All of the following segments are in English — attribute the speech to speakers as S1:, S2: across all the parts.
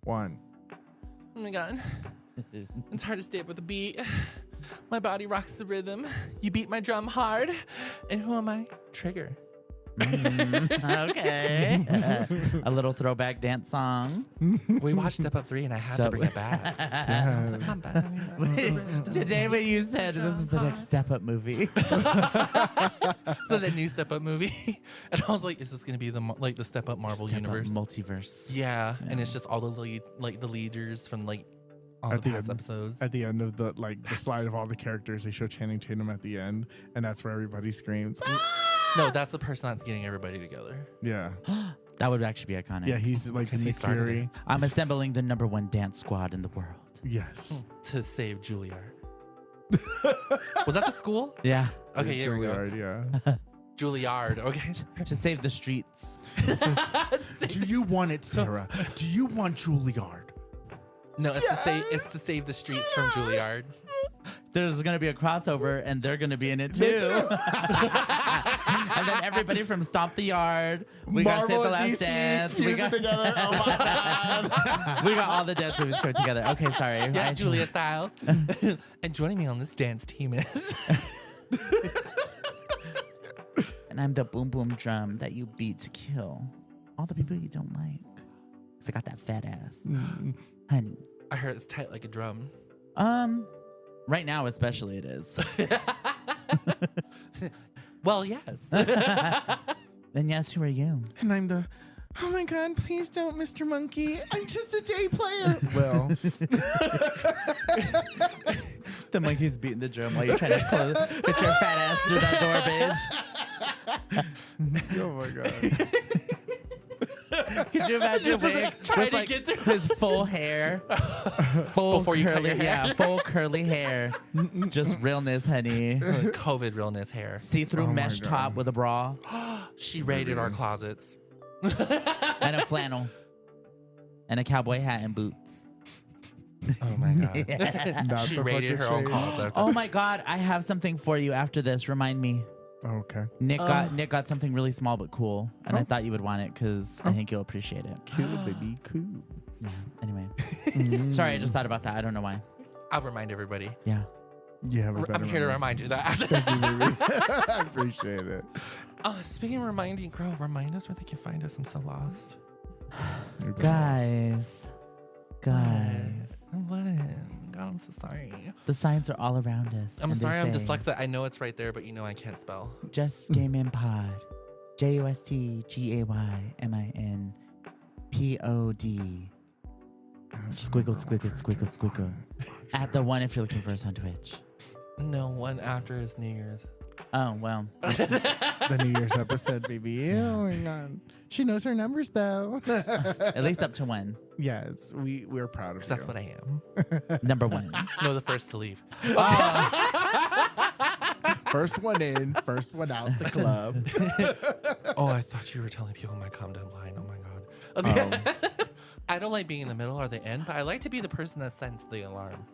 S1: 1.
S2: Oh my God. It's hard to stay up with the beat. My body rocks the rhythm. You beat my drum hard. And who am I? Trigger.
S3: Okay. A little throwback dance song.
S2: We watched Step Up 3 and I had to bring it back. I was like, I'm back.
S3: Today when you said this is the next Step Up movie.
S2: So the new Step Up movie. And I was like, is this going to be the Step Up Marvel
S3: Step
S2: universe?
S3: Up multiverse.
S2: Yeah. And it's just all the leaders from all the past episodes.
S1: At the end of the slide of all the characters, they show Channing Tatum at the end, and that's where everybody screams.
S2: No, that's the person that's getting everybody together.
S1: Yeah.
S3: That would actually be iconic.
S1: Yeah, he's like Nick Fury.
S3: I'm assembling the #1 dance squad in the world.
S1: Yes.
S2: To save Juilliard. Was that the school?
S3: Yeah.
S2: Okay, here we go.
S1: Juilliard, yeah.
S2: Juilliard, okay.
S3: To save the streets.
S1: Do you want it, Sarah? Do you want Juilliard?
S2: No, it's to save the streets from Juilliard.
S3: There's going to be a crossover, and they're going to be in it too. And then everybody from Stomp the Yard. We got Save the Last Dance. We got together. Oh my God. We got all the dance movies put together. Okay, sorry.
S2: Yes, Julia Stiles. And joining me on this dance team is...
S3: And I'm the boom boom drum that you beat to kill all the people you don't like. Because I got that fat ass. Honey.
S2: I heard it's tight like a drum.
S3: Right now especially it is.
S2: Well, yes.
S3: Then yes, who are you?
S1: And I'm the, oh my God, please don't, Mr. Monkey. I'm just a day player. Well.
S3: The monkey's beating the drum while you're trying to get your fat ass through that door, bitch.
S1: Oh my God.
S3: Could you imagine
S2: trying to get through
S3: his full hair, full
S2: Before you cut your hair?
S3: yeah, full curly hair, just realness, honey.
S2: COVID realness hair.
S3: See-through
S1: Oh my
S3: mesh
S1: God.
S3: top with a bra
S2: She raided our closets.
S3: and a flannel and a cowboy hat and boots.
S2: Oh my God.
S1: Not
S2: She
S1: the
S2: raided
S1: fucking
S2: her own
S1: shade.
S2: closet.
S3: Oh my God, I have something for you after this. Remind me.
S1: Okay.
S3: Nick got something really small but cool, and I thought you would want it because I think you'll appreciate it.
S1: Cool, baby. Cool.
S3: Yeah. Anyway, sorry, I just thought about that. I don't know why.
S2: I'll remind everybody.
S3: Yeah.
S1: You have a better
S2: I'm here to
S1: memory.
S2: remind you that.
S1: Thank you, baby. I appreciate it.
S2: Speaking of reminding, girl, remind us where they can find us. I'm so lost.
S3: Guys.
S2: What? God, I'm so sorry.
S3: The signs are all around us.
S2: I'm
S3: and they
S2: sorry, I'm
S3: say,
S2: dyslexic. I know it's right there, but I can't spell.
S3: Just Gaymin Pod. JUSTGAYMINPOD. Squiggle, squiggle, squiggle, squiggle. At the one if you're looking for us on Twitch.
S2: No, one after is New Year's.
S3: Oh, well.
S1: The New Year's episode, baby. Oh my God. She knows her numbers though.
S3: At least up to one.
S1: Yes, we're proud of you.
S2: Because that's what I am.
S3: Number one.
S2: No, the first to leave.
S1: First one in, first one out the club.
S2: Oh, I thought you were telling people my calm down line. Oh my God. I don't like being in the middle or the end, but I like to be the person that sends the alarm.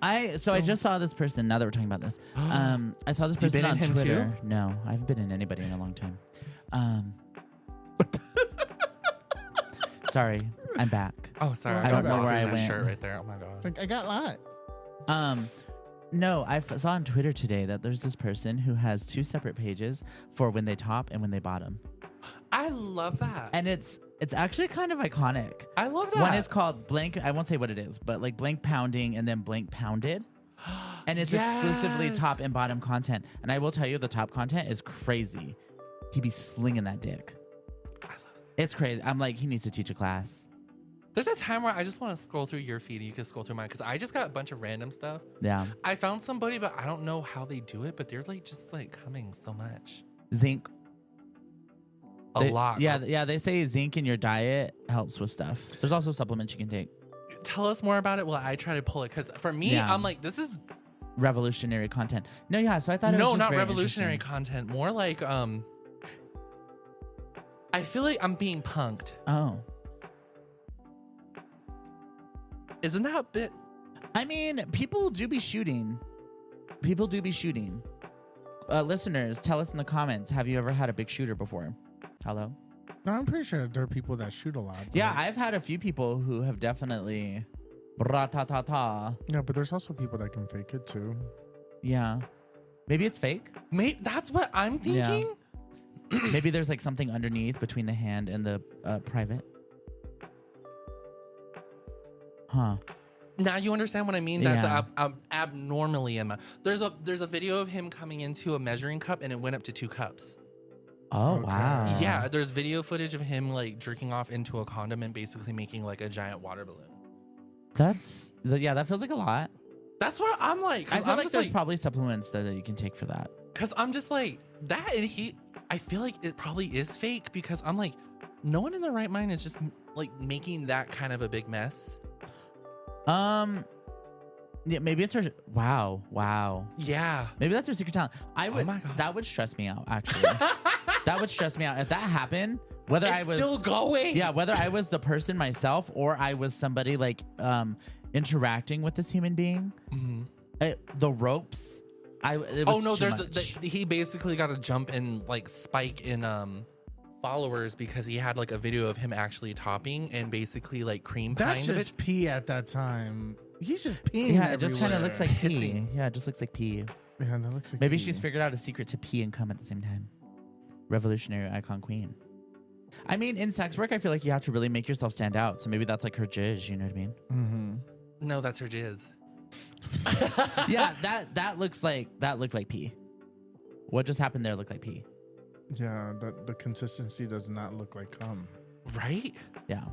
S3: I just saw this person. Now that we're talking about this, I saw this
S2: You
S3: person
S2: been
S3: on
S2: in him
S3: Twitter.
S2: too?
S3: No, I haven't been in anybody in a long time. Sorry, I'm back.
S2: Oh, sorry.
S1: I don't
S2: got
S1: know
S2: lost
S1: where
S2: in
S3: I
S2: that
S3: went.
S2: shirt right there. Oh my God.
S1: Like, I got lots.
S3: No, saw on Twitter today that there's this person who has two separate pages for when they top and when they bottom,
S2: I love that.
S3: and it's actually kind of iconic.
S2: I love that.
S3: One is called blank. I won't say what it is, but like blank pounding and then blank pounded. And it's exclusively
S2: Yes.
S3: top and bottom content. And I will tell you, the top content is crazy. He be slinging that dick. It's crazy. I'm like, he needs to teach a class.
S2: There's a time where I just want to scroll through your feed and you can scroll through mine because I just got a bunch of random stuff.
S3: Yeah.
S2: I found somebody, but I don't know how they do it, but they're like just like coming so much.
S3: Zinc.
S2: A lot.
S3: Yeah. They say zinc in your diet helps with stuff. There's also supplements you can take.
S2: Tell us more about it while I try to pull it. Because for me,
S3: Yeah.
S2: I'm like, this is
S3: Revolutionary content. No, yeah. So I thought it was
S2: no,
S3: just
S2: not
S3: very
S2: revolutionary
S3: interesting.
S2: content. More like I feel like I'm being punked.
S3: Oh.
S2: Isn't that a bit?
S3: I mean, people do be shooting. People do be shooting. Listeners, tell us in the comments. Have you ever had a big shooter before? Hello?
S1: No, I'm pretty sure there are people that shoot a lot.
S3: Yeah, I've had a few people who have definitely bra-ta-ta-ta.
S1: Yeah, but there's also people that can fake it too.
S3: Yeah. Maybe it's fake.
S2: That's what I'm thinking.
S3: Yeah. Maybe there's like something underneath between the hand and the private. Huh.
S2: Now you understand what I mean? That's abnormally in my. There's a video of him coming into a measuring cup and it went up to 2 cups.
S3: Oh,
S1: Okay.
S3: wow.
S2: Yeah, there's video footage of him like jerking off into a condom and basically making like a giant water balloon.
S3: That feels like a lot.
S2: That's what I'm like.
S3: I feel
S2: I'm
S3: like
S2: just
S3: there's probably supplements that you can take for that.
S2: Because I'm just like that, and I feel like it probably is fake because I'm like, no one in their right mind is just like making that kind of a big mess.
S3: Yeah, maybe it's her. Wow.
S2: Yeah.
S3: Maybe that's her secret talent.
S2: Oh my God.
S3: That would stress me out, actually. That would stress me out. If that happened, whether I was
S2: still going.
S3: Yeah, whether I was the person myself or I was somebody like interacting with this human being, the ropes.
S2: He basically got a jump and like spike in followers because he had like a video of him actually topping and basically like cream pie.
S1: That's just pee at that time. He's just peeing.
S3: Yeah, it just kind of
S1: everywhere.
S3: looks like pee. Yeah, it just looks like pee.
S1: Yeah, that looks like
S3: Maybe
S1: pee.
S3: she's figured out a secret to pee and come at the same time. Revolutionary icon queen. I mean, in sex work, I feel like you have to really make yourself stand out. So maybe that's like her jizz. You know what I mean?
S1: Mm-hmm.
S2: No, that's her jizz.
S3: Yeah, that looked like pee. What just happened there looked like pee.
S1: Yeah, the consistency does not look like cum.
S2: Right?
S3: Yeah,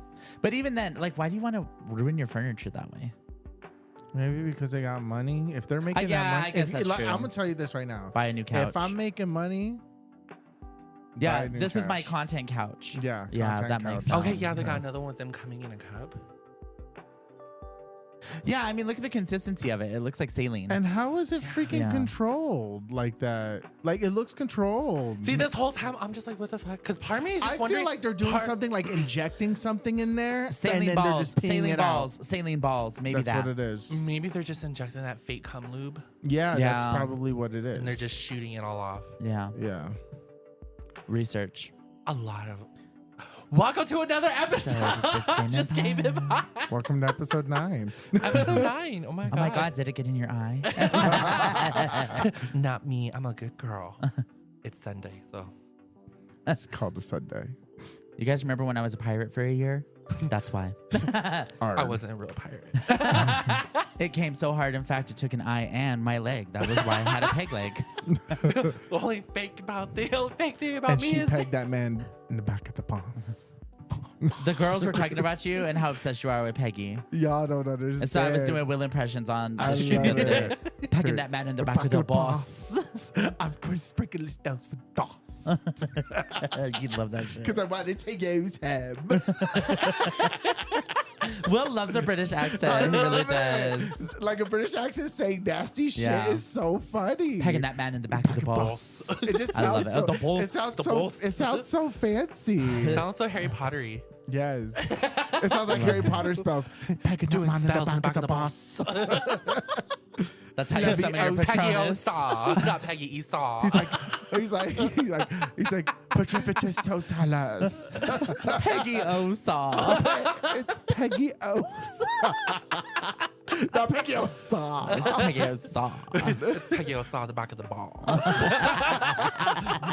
S3: but even then, like, why do you want to ruin your furniture that way?
S1: Maybe because they got money. If they're making that money,
S3: I guess that's true.
S1: I'm gonna tell you this right now.
S3: Buy a new couch.
S1: If I'm making money,
S3: yeah,
S1: buy a new
S3: this is my
S1: couch.
S3: content couch.
S1: Yeah,
S3: Yeah,
S1: content
S3: that makes
S1: couch.
S3: sense.
S2: Okay, yeah, they got another one with them coming in a cup.
S3: Yeah, I mean, look at the consistency of it. It looks like saline.
S1: And how is it freaking
S3: Yeah.
S1: controlled like that? Like it looks controlled.
S2: See, this whole time I'm just like, what the fuck? Because part of me is just
S1: I
S2: wondering.
S1: feel like they're doing something like injecting something in there, and
S3: saline
S1: then
S3: balls.
S1: they're just peeing
S3: Saline
S1: it
S3: balls.
S1: out.
S3: Saline balls. Maybe
S1: That's
S3: that.
S1: what it is.
S2: Maybe they're just injecting that fake cum lube
S1: Yeah,
S3: Yeah.
S1: that's probably what it is.
S2: and they're just shooting it all off.
S3: Yeah.
S1: yeah.
S3: Research.
S2: A lot of. Welcome to another episode. Just gave it by.
S1: Welcome to episode 9.
S2: Episode 9. Oh my god.
S3: Oh my God, did it get in your eye?
S2: Not me. I'm a good girl. It's Sunday, so.
S1: It's called a Sunday.
S3: You guys remember when I was a pirate for a year? That's why.
S2: I wasn't a real pirate.
S3: It came so hard. In fact, it took an eye and my leg. That was why I had a peg leg.
S2: The only fake thing about
S1: And
S2: me
S1: she
S2: is
S1: pegged that man in the back of the palms.
S3: The girls were talking about you and how obsessed you are with Peggy.
S1: Y'all don't understand.
S3: And so I was doing Will impressions on the
S1: I
S3: stream the
S1: love
S3: other day.
S1: it.
S3: Pegging that man in the back of the boss.
S1: I've got sprinkle his nose with DOS.
S3: You'd love that shit.
S1: Because I wanted to use him.
S3: Will loves a British accent. He really does.
S1: Like a British accent saying nasty shit
S3: Yeah.
S1: is so funny.
S3: Pegging that man in the back of the boss.
S1: It just
S3: I love
S1: sounds
S3: it.
S1: so,
S3: The boss.
S1: it sounds
S2: The
S1: so
S2: boss.
S1: it sounds so fancy.
S2: It sounds so Harry Pottery.
S1: Yes. It sounds like Harry Potter spells. Pegging that man in the back of the boss.
S3: That's how you summon your
S2: Peggy
S3: Patronus.
S2: Esau, not Peggy Esau.
S1: He's like, Petrificus totalis.
S3: Peggy Osaw.
S1: It's Peggy O. Not Peggy Osaw.
S3: It's Peggy Osaw.
S2: Peggy Esau, the back of the ball.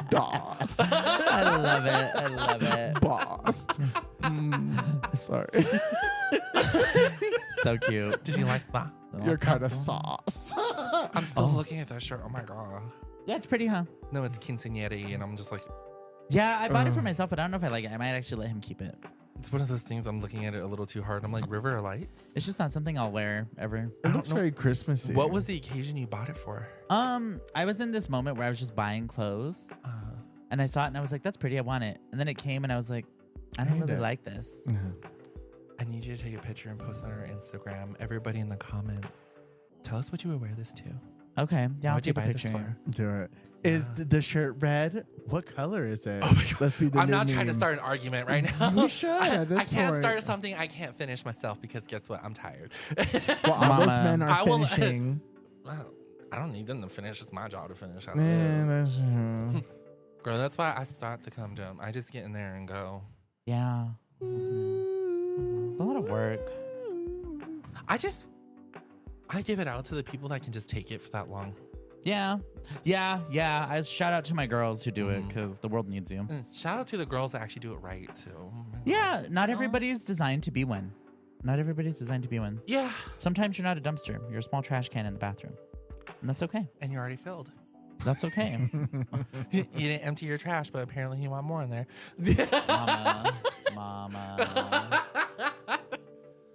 S1: DOS.
S3: I love it. I love it.
S1: Boss. Sorry.
S3: So cute.
S2: Did you like that?
S1: You're kind of sauce.
S2: I'm still looking at that shirt. Oh my god.
S3: Yeah, it's pretty, huh?
S2: No, it's quinceañera, and I'm just like,
S3: Yeah, I bought it for myself, but I don't know if I like it. I might actually let him keep it.
S2: it's one of those things. I'm looking at it a little too hard. I'm like, River Lights.
S3: It's just not something I'll wear ever.
S1: It looks very Christmassy.
S2: What was the occasion you bought it for?
S3: I was in this moment where I was just buying clothes, and I saw it and I was like, "That's pretty. I want it." And then it came and I was like, "I don't really like this."
S2: I need you to take a picture and post on our Instagram. Everybody in the comments, tell us what you would wear this to.
S3: Okay, yeah, I'll
S2: What'd you
S3: take a
S2: buy this
S3: picture.
S2: for?
S1: Do it. Is the shirt red? What color is it?
S2: Oh my God.
S1: Let's be the
S2: I'm
S1: new
S2: not trying to
S1: meme.
S2: start an argument right now.
S1: You should at this
S2: I can't
S1: point.
S2: start something I can't finish myself because guess what? I'm tired.
S1: Well, all those
S3: Mama.
S1: men are
S2: I will-
S1: finishing.
S2: Well, I don't need them to finish. It's my job to finish. That's
S1: Yeah,
S2: it.
S1: that's true.
S2: Girl, that's why I start to come dumb. I just get in there and go.
S3: Yeah. It's a lot of work.
S2: I give it out to the people that can just take it for that long.
S3: Yeah. I shout out to my girls who do it because the world needs you.
S2: Shout out to the girls that actually do it right too.
S3: Yeah, not everybody's designed to be one. Not everybody's designed to be one.
S2: Yeah.
S3: Sometimes you're not a dumpster. You're a small trash can in the bathroom. And that's okay.
S2: And you're already filled.
S3: That's okay.
S2: You didn't empty your trash, but apparently you want more in there.
S3: Mama.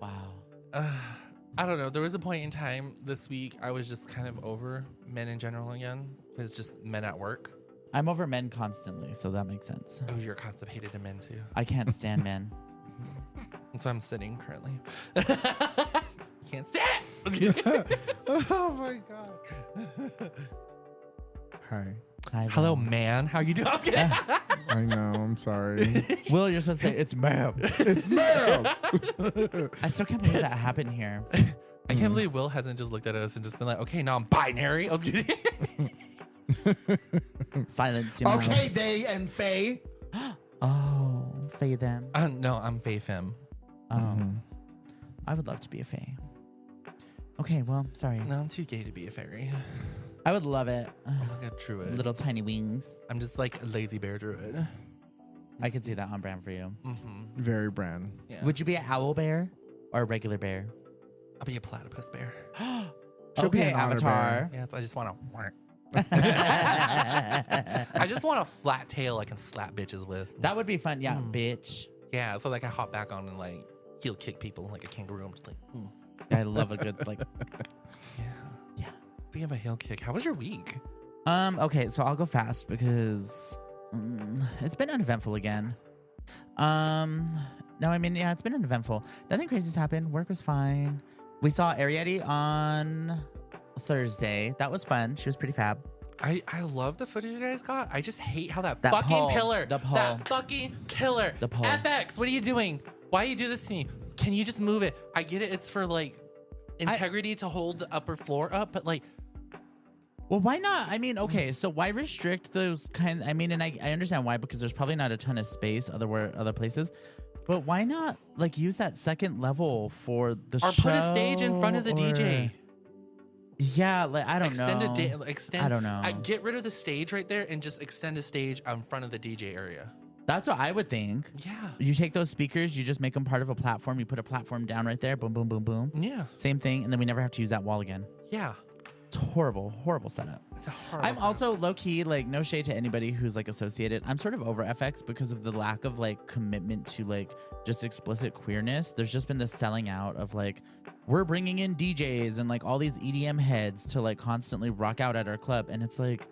S3: Wow.
S2: I don't know. There was a point in time this week I was just kind of over men in general again. It's just men at work.
S3: I'm over men constantly, so that makes sense.
S2: Oh, you're constipated in men too.
S3: I can't stand men.
S2: And so I'm sitting currently. Can't stand it.
S1: Oh my God. Hi.
S3: Hi,
S2: Hello,
S3: Will.
S2: man. How you doing?
S1: I know. I'm sorry.
S3: Will, you're supposed to say, it's ma'am.
S1: It's ma'am.
S3: I still can't believe that happened here.
S2: I can't believe Will hasn't just looked at us and just been like, okay, now I'm binary. I was kidding.
S3: Silence.
S4: Okay, they and Faye.
S3: Oh, Faye them.
S2: No, I'm Faye Femme.
S3: Oh. I would love to be a Faye. Okay, well, sorry.
S2: No, I'm too gay to be a fairy.
S3: I would love it.
S2: I'm like a druid.
S3: Little tiny wings.
S2: I'm just like a lazy bear druid.
S3: I could see that on brand for you.
S1: Very brand.
S2: Yeah.
S3: Would you be an owl bear or a regular bear?
S2: I'll be a platypus bear.
S1: She'll be
S3: Okay,
S1: an otter
S3: Avatar.
S2: Yes, I just want to. I just want a flat tail I can slap bitches with.
S3: That would be fun. Yeah, bitch.
S2: Yeah, so like I hop back on and like heel kick people like a kangaroo. I'm just like,
S3: I love a good like.
S2: yeah. Speaking of a heel kick, how was your week?
S3: Okay, so I'll go fast because it's been uneventful again. No, I mean, yeah, it's been uneventful. Nothing crazy's happened. Work was fine. We saw Ariete on Thursday. That was fun. She was pretty fab.
S2: I love the footage you guys got. I just hate how that
S3: That
S2: fucking
S3: pole.
S2: pillar.
S3: The pole.
S2: That fucking pillar.
S3: The pole.
S2: FX, what are you doing? Why you do this to me? Can you just move it? I get it. It's for like integrity to hold the upper floor up, but like.
S3: Well, why not? I mean, okay, so why restrict those kind? I mean, and I understand why, because there's probably not a ton of space other places. But why not like use that second level for the show?
S2: Or put a stage in front of the DJ.
S3: Yeah, like I don't know.
S2: Extend.
S3: I don't know.
S2: I get rid of the stage right there and just extend a stage in front of the DJ area.
S3: That's what I would think.
S2: Yeah.
S3: You take those speakers, you just make them part of a platform. You put a platform down right there. Boom, boom, boom, boom.
S2: Yeah.
S3: Same thing, and then we never have to use that wall again.
S2: Yeah.
S3: It's horrible, horrible setup.
S2: It's a horrible
S3: I'm also low key, like, no shade to anybody who's like associated. I'm sort of over FX because of the lack of like commitment to like just explicit queerness. There's just been this selling out of like, we're bringing in DJs and like all these EDM heads to like constantly rock out at our club. And it's like,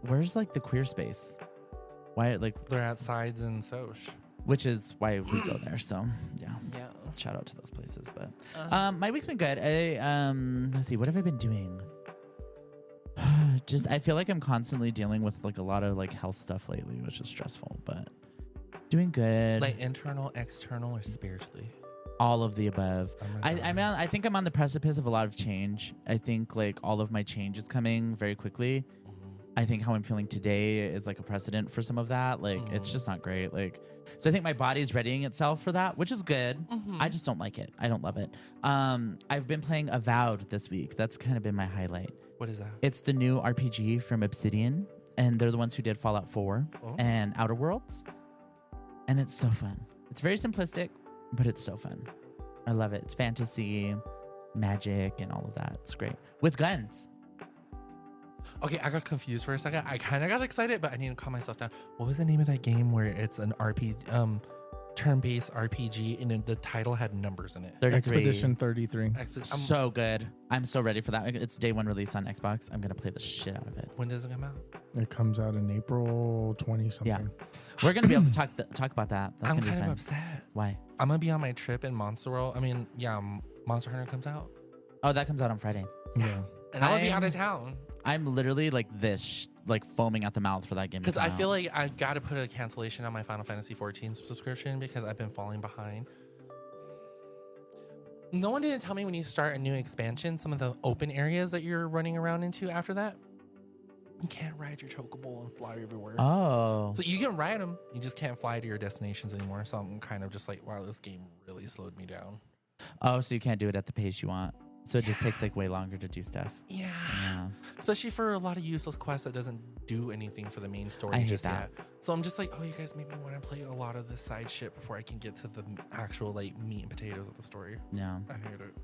S3: where's like the queer space? Why, like,
S2: they're at Sides and Soch.
S3: which is why we go there. So yeah.
S2: Yeah.
S3: Shout out to those places. But my week's been good. Let's see, what have I been doing? I feel like I'm constantly dealing with like a lot of like health stuff lately, which is stressful, but doing good.
S2: Like internal, external, or spiritually?
S3: All of the above.
S2: Oh my God.
S3: I think I'm on the precipice of a lot of change. I think like all of my change is coming very quickly. I think how I'm feeling today is like a precedent for some of that. Like it's just not great. Like, so I think my body's readying itself for that, which is good. I just don't like it. I don't love it. I've been playing Avowed this week. That's kind of been my highlight.
S2: What is that?
S3: It's the new RPG from Obsidian, and they're the ones who did Fallout 4 and Outer Worlds. And it's so fun. It's very simplistic, but it's so fun. I love it. It's fantasy, magic, and all of that. It's great. With guns.
S2: Okay, I got confused for a second. I kind of got excited, but I need to calm myself down. What was the name of that game where it's an turn-based RPG, and then the title had numbers in it?
S3: 33.
S1: Expedition 33.
S3: So good. I'm so ready for that. It's day one release on Xbox. I'm going to play the shit out of it.
S2: When does it come out?
S1: It comes out in April 20 something.
S3: Yeah. We're going to be able to talk about that. That's
S2: I'm
S3: gonna be
S2: kind of
S3: fun.
S2: upset.
S3: Why?
S2: I'm going to be on my trip in Monster World. I mean, yeah, Monster Hunter comes out.
S3: Oh, that comes out on Friday.
S1: Yeah.
S2: And I'm going to be out of town.
S3: I'm literally like this, like foaming at the mouth for that game.
S2: Because I feel like I got to put a cancellation on my Final Fantasy 14 subscription because I've been falling behind. No one didn't tell me when you start a new expansion, some of the open areas that you're running around into after that. you can't ride your chocobo and fly everywhere.
S3: Oh.
S2: So you can ride them, you just can't fly to your destinations anymore. So I'm kind of just like, wow, this game really slowed me down.
S3: Oh, so you can't do it at the pace you want. So it just takes like way longer to do stuff.
S2: Yeah.
S3: Yeah.
S2: Especially for a lot of useless quests that doesn't do anything for the main story
S3: I hate
S2: just
S3: that.
S2: yet. So I'm just like, oh, you guys make me want to play a lot of this side shit before I can get to the actual like meat and potatoes of the story.
S3: Yeah.
S2: I hate it.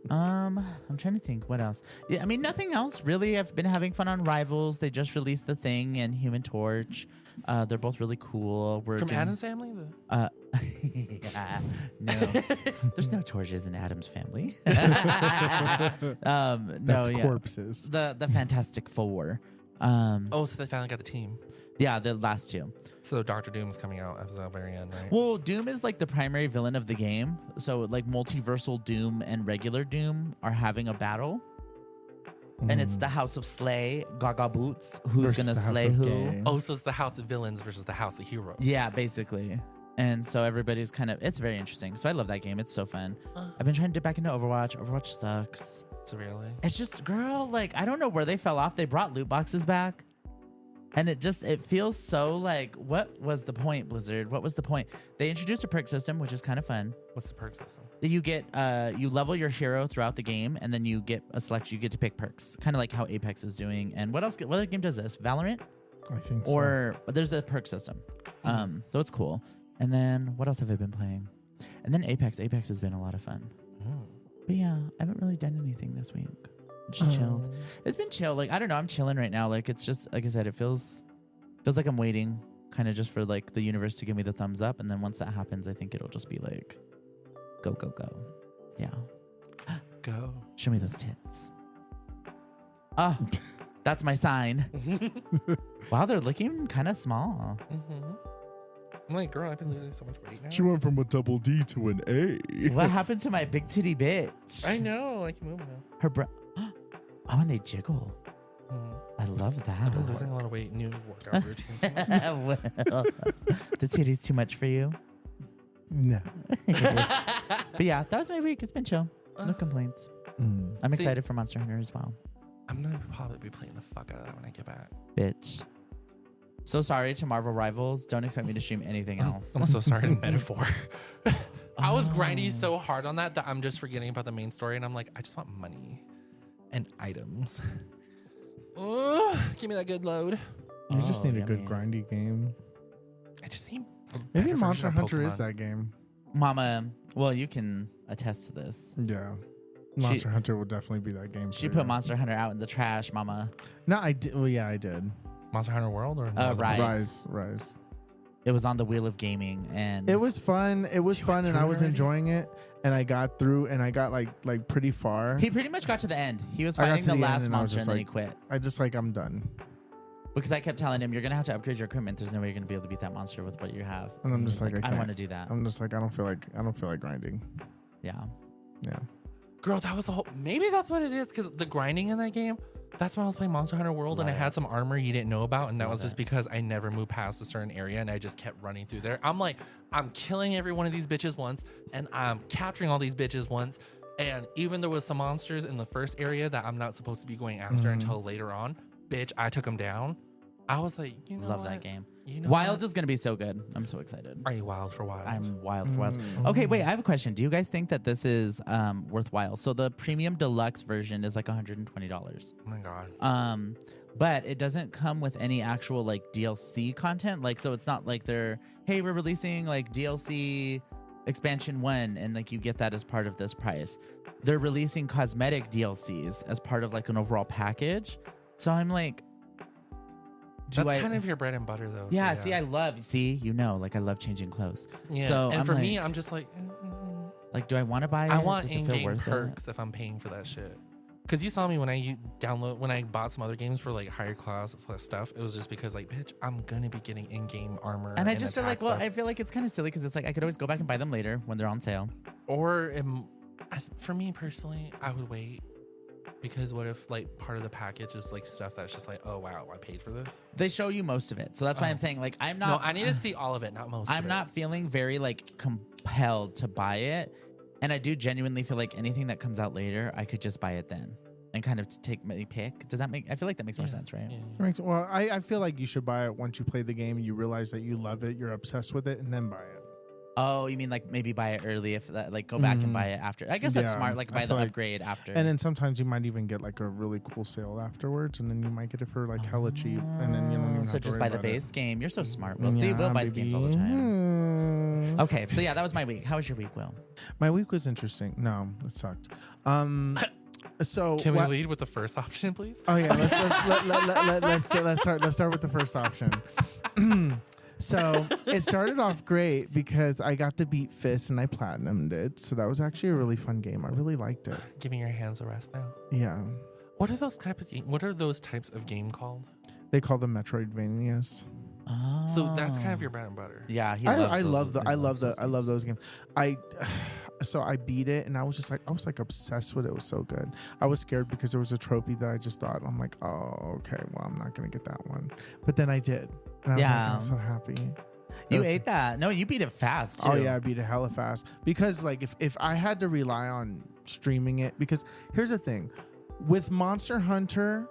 S3: I'm trying to think what else. Yeah, I mean nothing else really. I've been having fun on Rivals. They just released The Thing and Human Torch. They're both really cool.
S2: From Adam's Family?
S3: Yeah, no, there's no Torches in Adam's Family.
S1: That's
S3: yeah.
S1: corpses.
S3: The Fantastic Four.
S2: Oh, so they finally got the team.
S3: Yeah, the last two.
S2: So Doctor Doom's coming out at the very end, right?
S3: Well, Doom is like the primary villain of the game. So like multiversal Doom and regular Doom are having a battle. And it's the House of Slay, Gaga Boots, who's
S1: Versus
S3: gonna
S1: the House
S3: slay
S1: of
S3: who.
S1: Gay.
S2: Oh, so it's the House of Villains versus the House of Heroes.
S3: Yeah, basically. And so everybody's kind of, it's very interesting. So I love that game. It's so fun. I've been trying to dip back into Overwatch. Overwatch sucks.
S2: So really?
S3: It's just, girl, like, I don't know where they fell off. They brought loot boxes back. And it feels so like, what was the point, Blizzard? What was the point? They introduced a perk system, which is kind of fun.
S2: What's the perk system?
S3: You get, you level your hero throughout the game, and then you get a selection. You get to pick perks, kind of like how Apex is doing. And what else? What other game does this? Valorant?
S1: I think so.
S3: Or there's a perk system. So it's cool. And then what else have I been playing? And then Apex. Apex has been a lot of fun. But yeah, I haven't really done anything this week. Just chilled. It's been chill. Like, I don't know. I'm chilling right now. Like, it's just, like I said, it feels like I'm waiting kind of just for like the universe to give me the thumbs up. And then once that happens, I think it'll just be like, go, go, go. Yeah.
S2: Go.
S3: Show me those tits. Ah, that's my sign. Wow, they're looking kind of small.
S2: I'm like, girl, I've been losing so much weight now.
S1: She went from a double D to an A.
S3: What happened to my big titty bitch?
S2: I know. I can move now.
S3: Her bra. Oh, and they jiggle. I love
S2: I've been
S3: that.
S2: losing a lot of weight. New workout routines.
S3: Well, the titty's too much for you.
S1: No.
S3: But yeah, that was my week. It's been chill. No complaints. I'm
S2: See-
S3: excited for Monster Hunter as well.
S2: I'm gonna probably be playing the fuck out of that when I get back.
S3: Bitch. So sorry to Marvel Rivals. Don't expect me to stream anything else.
S2: I'm so sorry to Metaphor. I was grinding so hard on that I'm just forgetting about the main story, and I'm like, I just want money and items. Give me that good load.
S1: You just need a good
S3: yummy.
S1: grindy game.
S2: I just need a
S1: Maybe
S2: better
S1: Monster
S2: version of
S1: Hunter is
S2: Pokemon.
S1: that game.
S3: Mama, well, you can attest to this.
S1: Yeah. Monster Hunter will definitely be that game.
S3: She
S1: for
S3: put
S1: you.
S3: Monster Hunter out in the trash, Mama.
S1: No, I did. Well, yeah, I did.
S2: Monster Hunter World or
S3: Rise.
S1: Rise.
S3: It was on the Wheel of Gaming, and
S1: It was fun. It was
S2: You
S1: fun,
S2: went
S1: and
S2: through
S1: I
S2: it
S1: was
S2: already?
S1: enjoying it. And I got through, and I got like pretty far.
S3: he pretty much got to the end. He was
S1: I got
S3: fighting
S1: to
S3: the
S1: the end,
S3: last
S1: and I was
S3: monster, and
S1: just
S3: then he
S1: like-
S3: quit.
S1: I just like I'm done,
S3: Because I kept telling him, you're going to have to upgrade your equipment. There's no way you're going to be able to beat that monster with what you have.
S1: and I'm
S3: he
S1: just
S3: was
S1: like, I
S3: I
S1: can't.
S3: want to do that.
S1: I'm just like I don't feel like grinding.
S3: Yeah.
S1: Yeah.
S2: Girl, that was a whole. Maybe that's what it is, because the grinding in that game. That's when I was playing Monster Hunter World, and I
S3: Love
S2: had
S3: it.
S2: some armor you didn't know about, and that
S3: Love
S2: was just
S3: it.
S2: because I never moved past a certain area, and I just kept running through there. I'm like, I'm killing every one of these bitches once, and I'm capturing all these bitches once. And even there was some monsters in the first area that I'm not supposed to be going after until later on. Bitch, I took them down. I was like, you know
S3: Love
S2: what?
S3: that game.
S2: You know
S3: Wild
S2: what?
S3: is going to be so good. I'm so excited.
S2: Are you wild for wild?
S3: I'm wild for Wild. Okay, wait. I have a question. Do you guys think that this is worthwhile? So the premium deluxe version is like $120.
S2: Oh my god.
S3: But it doesn't come with any actual like DLC content. Like, so it's not like they're, hey, we're releasing like DLC expansion 1 and like you get that as part of this price. They're releasing cosmetic DLCs as part of like an overall package. So I'm like,
S2: That's kind of your bread and butter, though. so
S3: yeah, see, I love, like I love changing clothes.
S2: Yeah.
S3: So
S2: and
S3: I'm
S2: for me,
S3: like-
S2: I'm just like,
S3: Like, do I want to buy it?
S2: I want
S3: Does it feel
S2: in-game
S3: worth
S2: perks if I'm paying for that shit. Because you saw me when I bought some other games for like higher class stuff. It was just because like, bitch, I'm gonna be getting in-game armor.
S3: And I just feel like,
S2: attack
S3: well,
S2: stuff.
S3: I feel like it's kind of silly because it's like I could always go back and buy them later when they're on sale.
S2: For me personally, I would wait. Because what if like part of the package is like stuff that's just like, oh wow, I paid for this?
S3: They show you most of it, so that's why I'm saying like I'm
S2: No,
S3: not.
S2: I need to see all of it, not most.
S3: I'm
S2: of
S3: not feeling very like compelled to buy it, and I do genuinely feel like anything that comes out later, I could just buy it then. and kind of pick. Does that make? I feel like that makes more sense, right?
S2: Yeah.
S1: Well, I feel like you should buy it once you play the game and you realize that you love it, you're obsessed with it, and then buy it.
S3: Oh, you mean like maybe buy it early if that, like go back and buy it after. I guess that's
S1: Yeah,
S3: smart. Like
S1: I
S3: buy the
S1: feel like-
S3: upgrade after.
S1: And then sometimes you might even get like a really cool sale afterwards, and then you might get it for like hella cheap, and then you don't even
S3: so
S1: have to
S3: just
S1: worry
S3: buy the
S1: about it.
S3: base game. You're so smart. We'll see. Will
S1: Yeah,
S3: buys games all the
S1: baby.
S3: time. Okay, so yeah, that was my week. How was your week, Will?
S1: My week was interesting. No, it sucked. So
S2: Can we lead with the first option, please?
S1: Oh yeah, let's start with the first option. So it started off great because I got to beat Fist and I platinumed it. So that was actually a really fun game. I really liked it.
S2: Giving your hands a rest now.
S1: Yeah,
S2: What are those types of game called?
S1: they call them Metroidvanias.
S3: Oh.
S2: So that's kind of your bread and butter.
S3: Yeah,
S1: I love those games. So I beat it and I was obsessed with it. It was so good. I was scared because there was a trophy that I just thought, I'm like, oh, okay, well, I'm not gonna get that one. But then I did. And I was like, I'm so happy.
S3: You ate that. No, you beat it fast too.
S1: Oh yeah, I beat it hella fast. Because like if I had to rely on streaming it, because here's the thing. With Monster Hunter,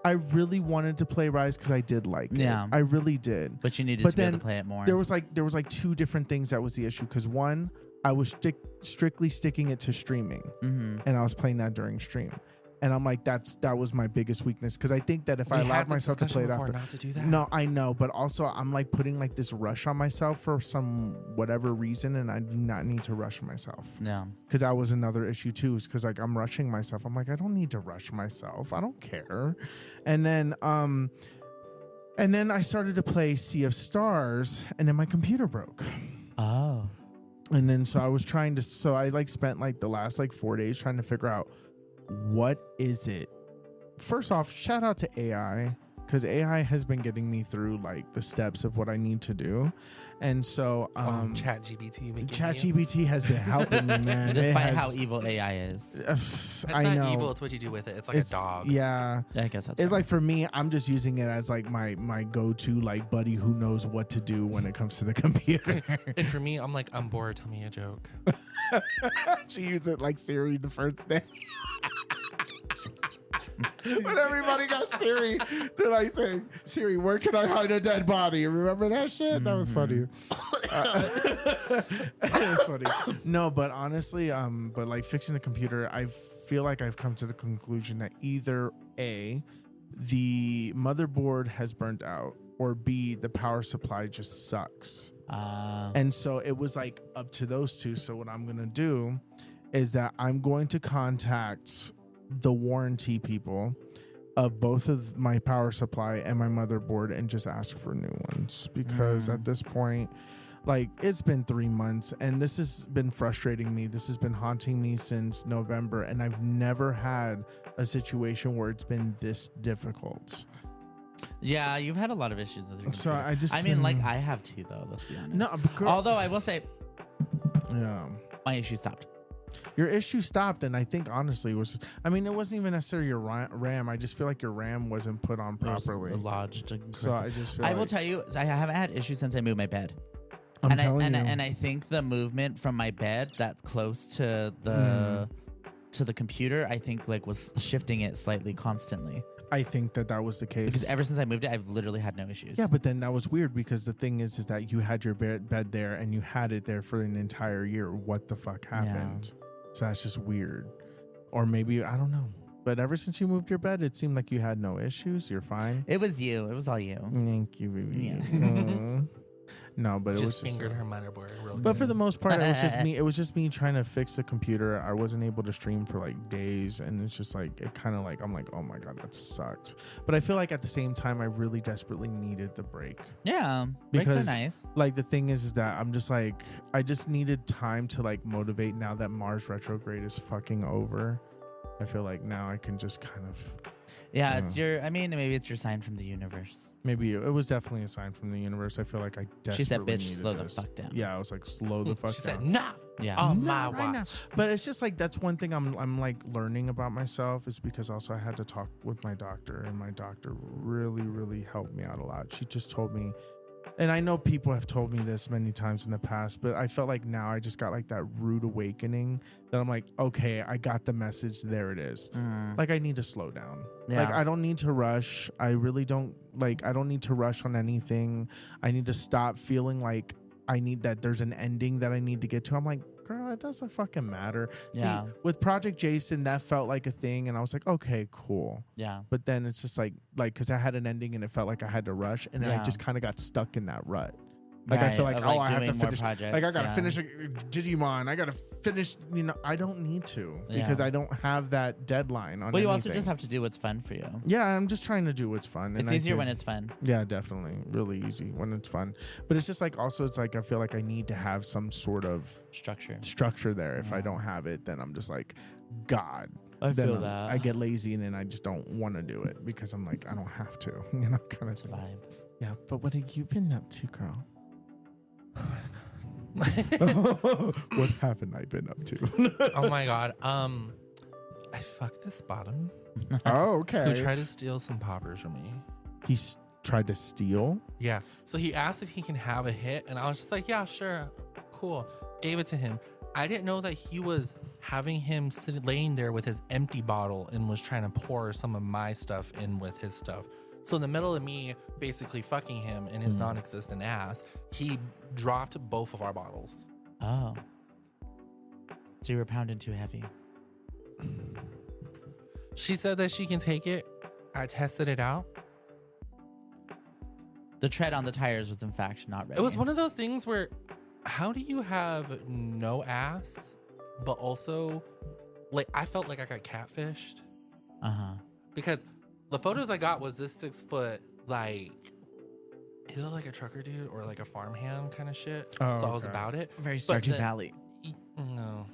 S1: I really wanted to play Rise because I did like it.
S3: Yeah.
S1: I really did.
S3: But you needed
S1: But
S3: to be able
S1: then
S3: to play it more.
S1: There was like two different things that was the issue. Because one, I was strictly sticking it to streaming, and I was playing that during stream. And I'm like, that was my biggest weakness. Because I think that if I allowed myself to play it after,
S2: not to do that.
S1: no, I know, but also I'm like putting like this rush on myself for some whatever reason, and I do not need to rush myself.
S3: No.
S1: Because that was another issue too, is because like I'm rushing myself. I'm like, I don't need to rush myself. I don't care. And then I started to play Sea of Stars, and then my computer broke.
S3: Oh.
S1: And then so I like spent like the last like 4 days trying to figure out what is it. First off, shout out to AI, because AI has been getting me through like the steps of what I need to do. And so ChatGPT has been helping me, man.
S3: Despite how evil AI is.
S2: It's
S1: I
S2: not
S1: know.
S2: evil, it's what you do with it. It's like a dog.
S1: Yeah.
S3: I guess that's
S1: It's
S3: right.
S1: like for me, I'm just using it as like my go-to like buddy who knows what to do when it comes to the computer.
S2: And for me, I'm like, I'm bored, tell me a joke.
S1: She used it like Siri the first day. When everybody got Siri, they're like saying, Siri, where can I hide a dead body? Remember that shit? That was funny. It was funny. No, but honestly, but like fixing the computer, I feel like I've come to the conclusion that either A, the motherboard has burnt out, or B, the power supply just sucks. And so it was like up to those two. So what I'm going to do is that I'm going to contact the warranty people of both of my power supply and my motherboard and just ask for new ones, because at this point, like, it's been 3 months and this has been frustrating me. This has been haunting me since November, and I've never had a situation where it's been this difficult.
S3: Yeah, you've had a lot of issues with your
S1: So
S3: computer. I mean, like, I have too, though, let's be honest.
S1: No, but girl,
S3: Although I will say,
S1: yeah,
S3: my issue stopped.
S1: your issue stopped, and I think honestly it wasn't even necessarily your RAM. I just feel like your RAM wasn't put on properly.
S3: Lodged.
S1: So I just feel
S3: I will tell you, I haven't had issues since I moved my bed.
S1: I'm telling you.
S3: And I think the movement from my bed that close to the computer, I think like was shifting it slightly constantly.
S1: I think that was the case.
S3: Because ever since I moved it, I've literally had no issues.
S1: Yeah, but then that was weird, because the thing is that you had your bed there and you had it there for an entire year. What the fuck happened? So that's just weird. Or maybe, I don't know. But ever since you moved your bed, it seemed like you had no issues. You're fine.
S3: It was you. It was all you.
S1: Thank you, baby.
S3: Yeah.
S1: No, but it was
S2: Just
S1: just.
S2: fingered her motherboard real
S1: But
S2: good.
S1: for the most part, it was just me. It was just me trying to fix the computer. I wasn't able to stream for like days, and it's just like it kind of like I'm like, oh my god, that sucks. But I feel like at the same time, I really desperately needed the break.
S3: Yeah. Breaks are
S1: Because
S3: nice.
S1: like the thing is that I'm just like, I just needed time to like motivate. Now that Mars retrograde is fucking over, I feel like now I can just kind of.
S3: Yeah, it's maybe it's your sign from the universe.
S1: Maybe it was definitely a sign from the universe. I feel like I desperately
S3: She said, bitch,
S1: needed
S3: slow
S1: this.
S3: the fuck down.
S1: Yeah, I was like, slow the fuck
S2: She
S1: down.
S2: said, nah,
S3: Yeah.
S2: on my
S1: Not right now.
S2: watch.
S1: But it's just like that's one thing I'm like learning about myself, is because also I had to talk with my doctor, and my doctor really helped me out a lot. She just told me, And I know people have told me this many times in the past, but I felt like now I just got like that rude awakening that I'm like, okay, I got the message. There it is. Like, I need to slow down.
S3: Yeah.
S1: Like, I don't need to rush. I really don't I don't need to rush on anything. I need to stop feeling like I need that there's an ending that I need to get to. I'm like, girl, it doesn't fucking matter.
S3: Yeah.
S1: See, with Project Jason, that felt like a thing, and I was like, okay, cool.
S3: Yeah.
S1: But then it's just like because I had an ending and it felt like I had to rush, and then I
S3: Yeah.
S1: just kind of got stuck in that rut. Like, I feel like,
S3: Of,
S1: oh, I have to
S3: doing more
S1: finish.
S3: projects,
S1: Like, I gotta
S3: yeah.
S1: finish Digimon. I gotta finish. I don't need to because
S3: Yeah.
S1: I don't have that deadline on.
S3: Well, you also
S1: anything.
S3: just have to do what's fun for you.
S1: Yeah, I'm just trying to do what's fun.
S3: It's
S1: I
S3: easier
S1: think-
S3: when it's fun.
S1: Yeah, definitely, really easy when it's fun. But it's just like also, it's like I feel like I need to have some sort of
S3: Structure.
S1: there. If I don't have it, then I'm just like, God.
S3: I
S1: Then
S3: feel that.
S1: I get lazy and then I just don't want to do it because I'm like, I don't have to. Kind of
S3: It's a vibe.
S1: Yeah, but what have you been up to, girl? What haven't I been up to?
S2: Oh my god. I fucked this bottom
S1: Oh, okay.
S2: who tried to steal some poppers from me.
S1: Tried to steal.
S2: Yeah. So he asked if he can have a hit, and I was just like, yeah, sure, cool. Gave it to him. I didn't know that he was having him laying there with his empty bottle and was trying to pour some of my stuff in with his stuff. So in the middle of me basically fucking him in his non-existent ass, he dropped both of our bottles.
S3: Oh. So you were pounding too heavy.
S2: She said that she can take it. I tested it out.
S3: The tread on the tires was in fact not ready.
S2: It was one of those things where, how do you have no ass, but also, like, I felt like I got catfished because the photos I got was this 6 foot, like, either like a trucker dude or like a farmhand kind of shit.
S1: Oh,
S2: so I was
S1: okay.
S2: about it.
S3: very
S2: But
S3: Stardew
S2: then-
S3: Valley.
S2: No.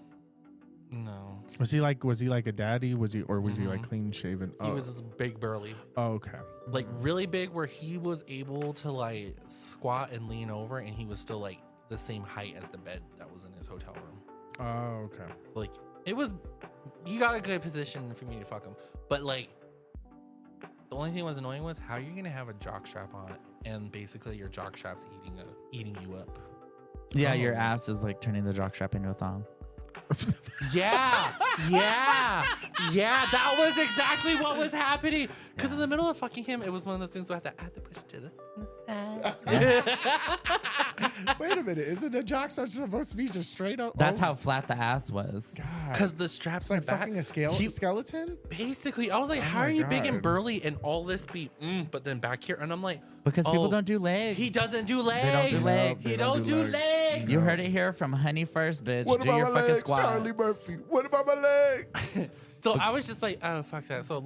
S1: Was he like a daddy? Was he like clean shaven?
S2: He was big burly.
S1: Oh, okay.
S2: Like really big where he was able to like squat and lean over and he was still like the same height as the bed that was in his hotel room.
S1: Oh, okay.
S2: So like it was, he got a good position for me to fuck him. But like the only thing that was annoying was how you're gonna have a jock strap on and basically your jock strap's eating you up.
S3: Yeah, your ass is like turning the jockstrap into a thong.
S2: Yeah, that was exactly what was happening. Because in the middle of fucking him, it was one of those things where I had to push it to the side.
S1: Wait a minute. Isn't a jock just supposed to be just straight up?
S3: That's how flat the ass was.
S2: Because the straps
S1: It's like
S2: in the back.
S1: fucking a skeleton.
S2: Basically, I was like, how
S1: my
S2: are you big and
S1: God.
S2: burly and all this be, but then back here? And I'm like,
S3: Because people
S2: oh,
S3: don't do legs.
S2: He doesn't do legs.
S3: They don't do legs.
S2: He don't do legs.
S3: You heard it here from Honey First, bitch.
S1: What
S3: do
S1: about
S3: your
S1: my
S3: fucking
S1: legs,
S3: squats.
S1: Charlie Murphy? What about my legs?
S2: So I was just like, oh, fuck that. So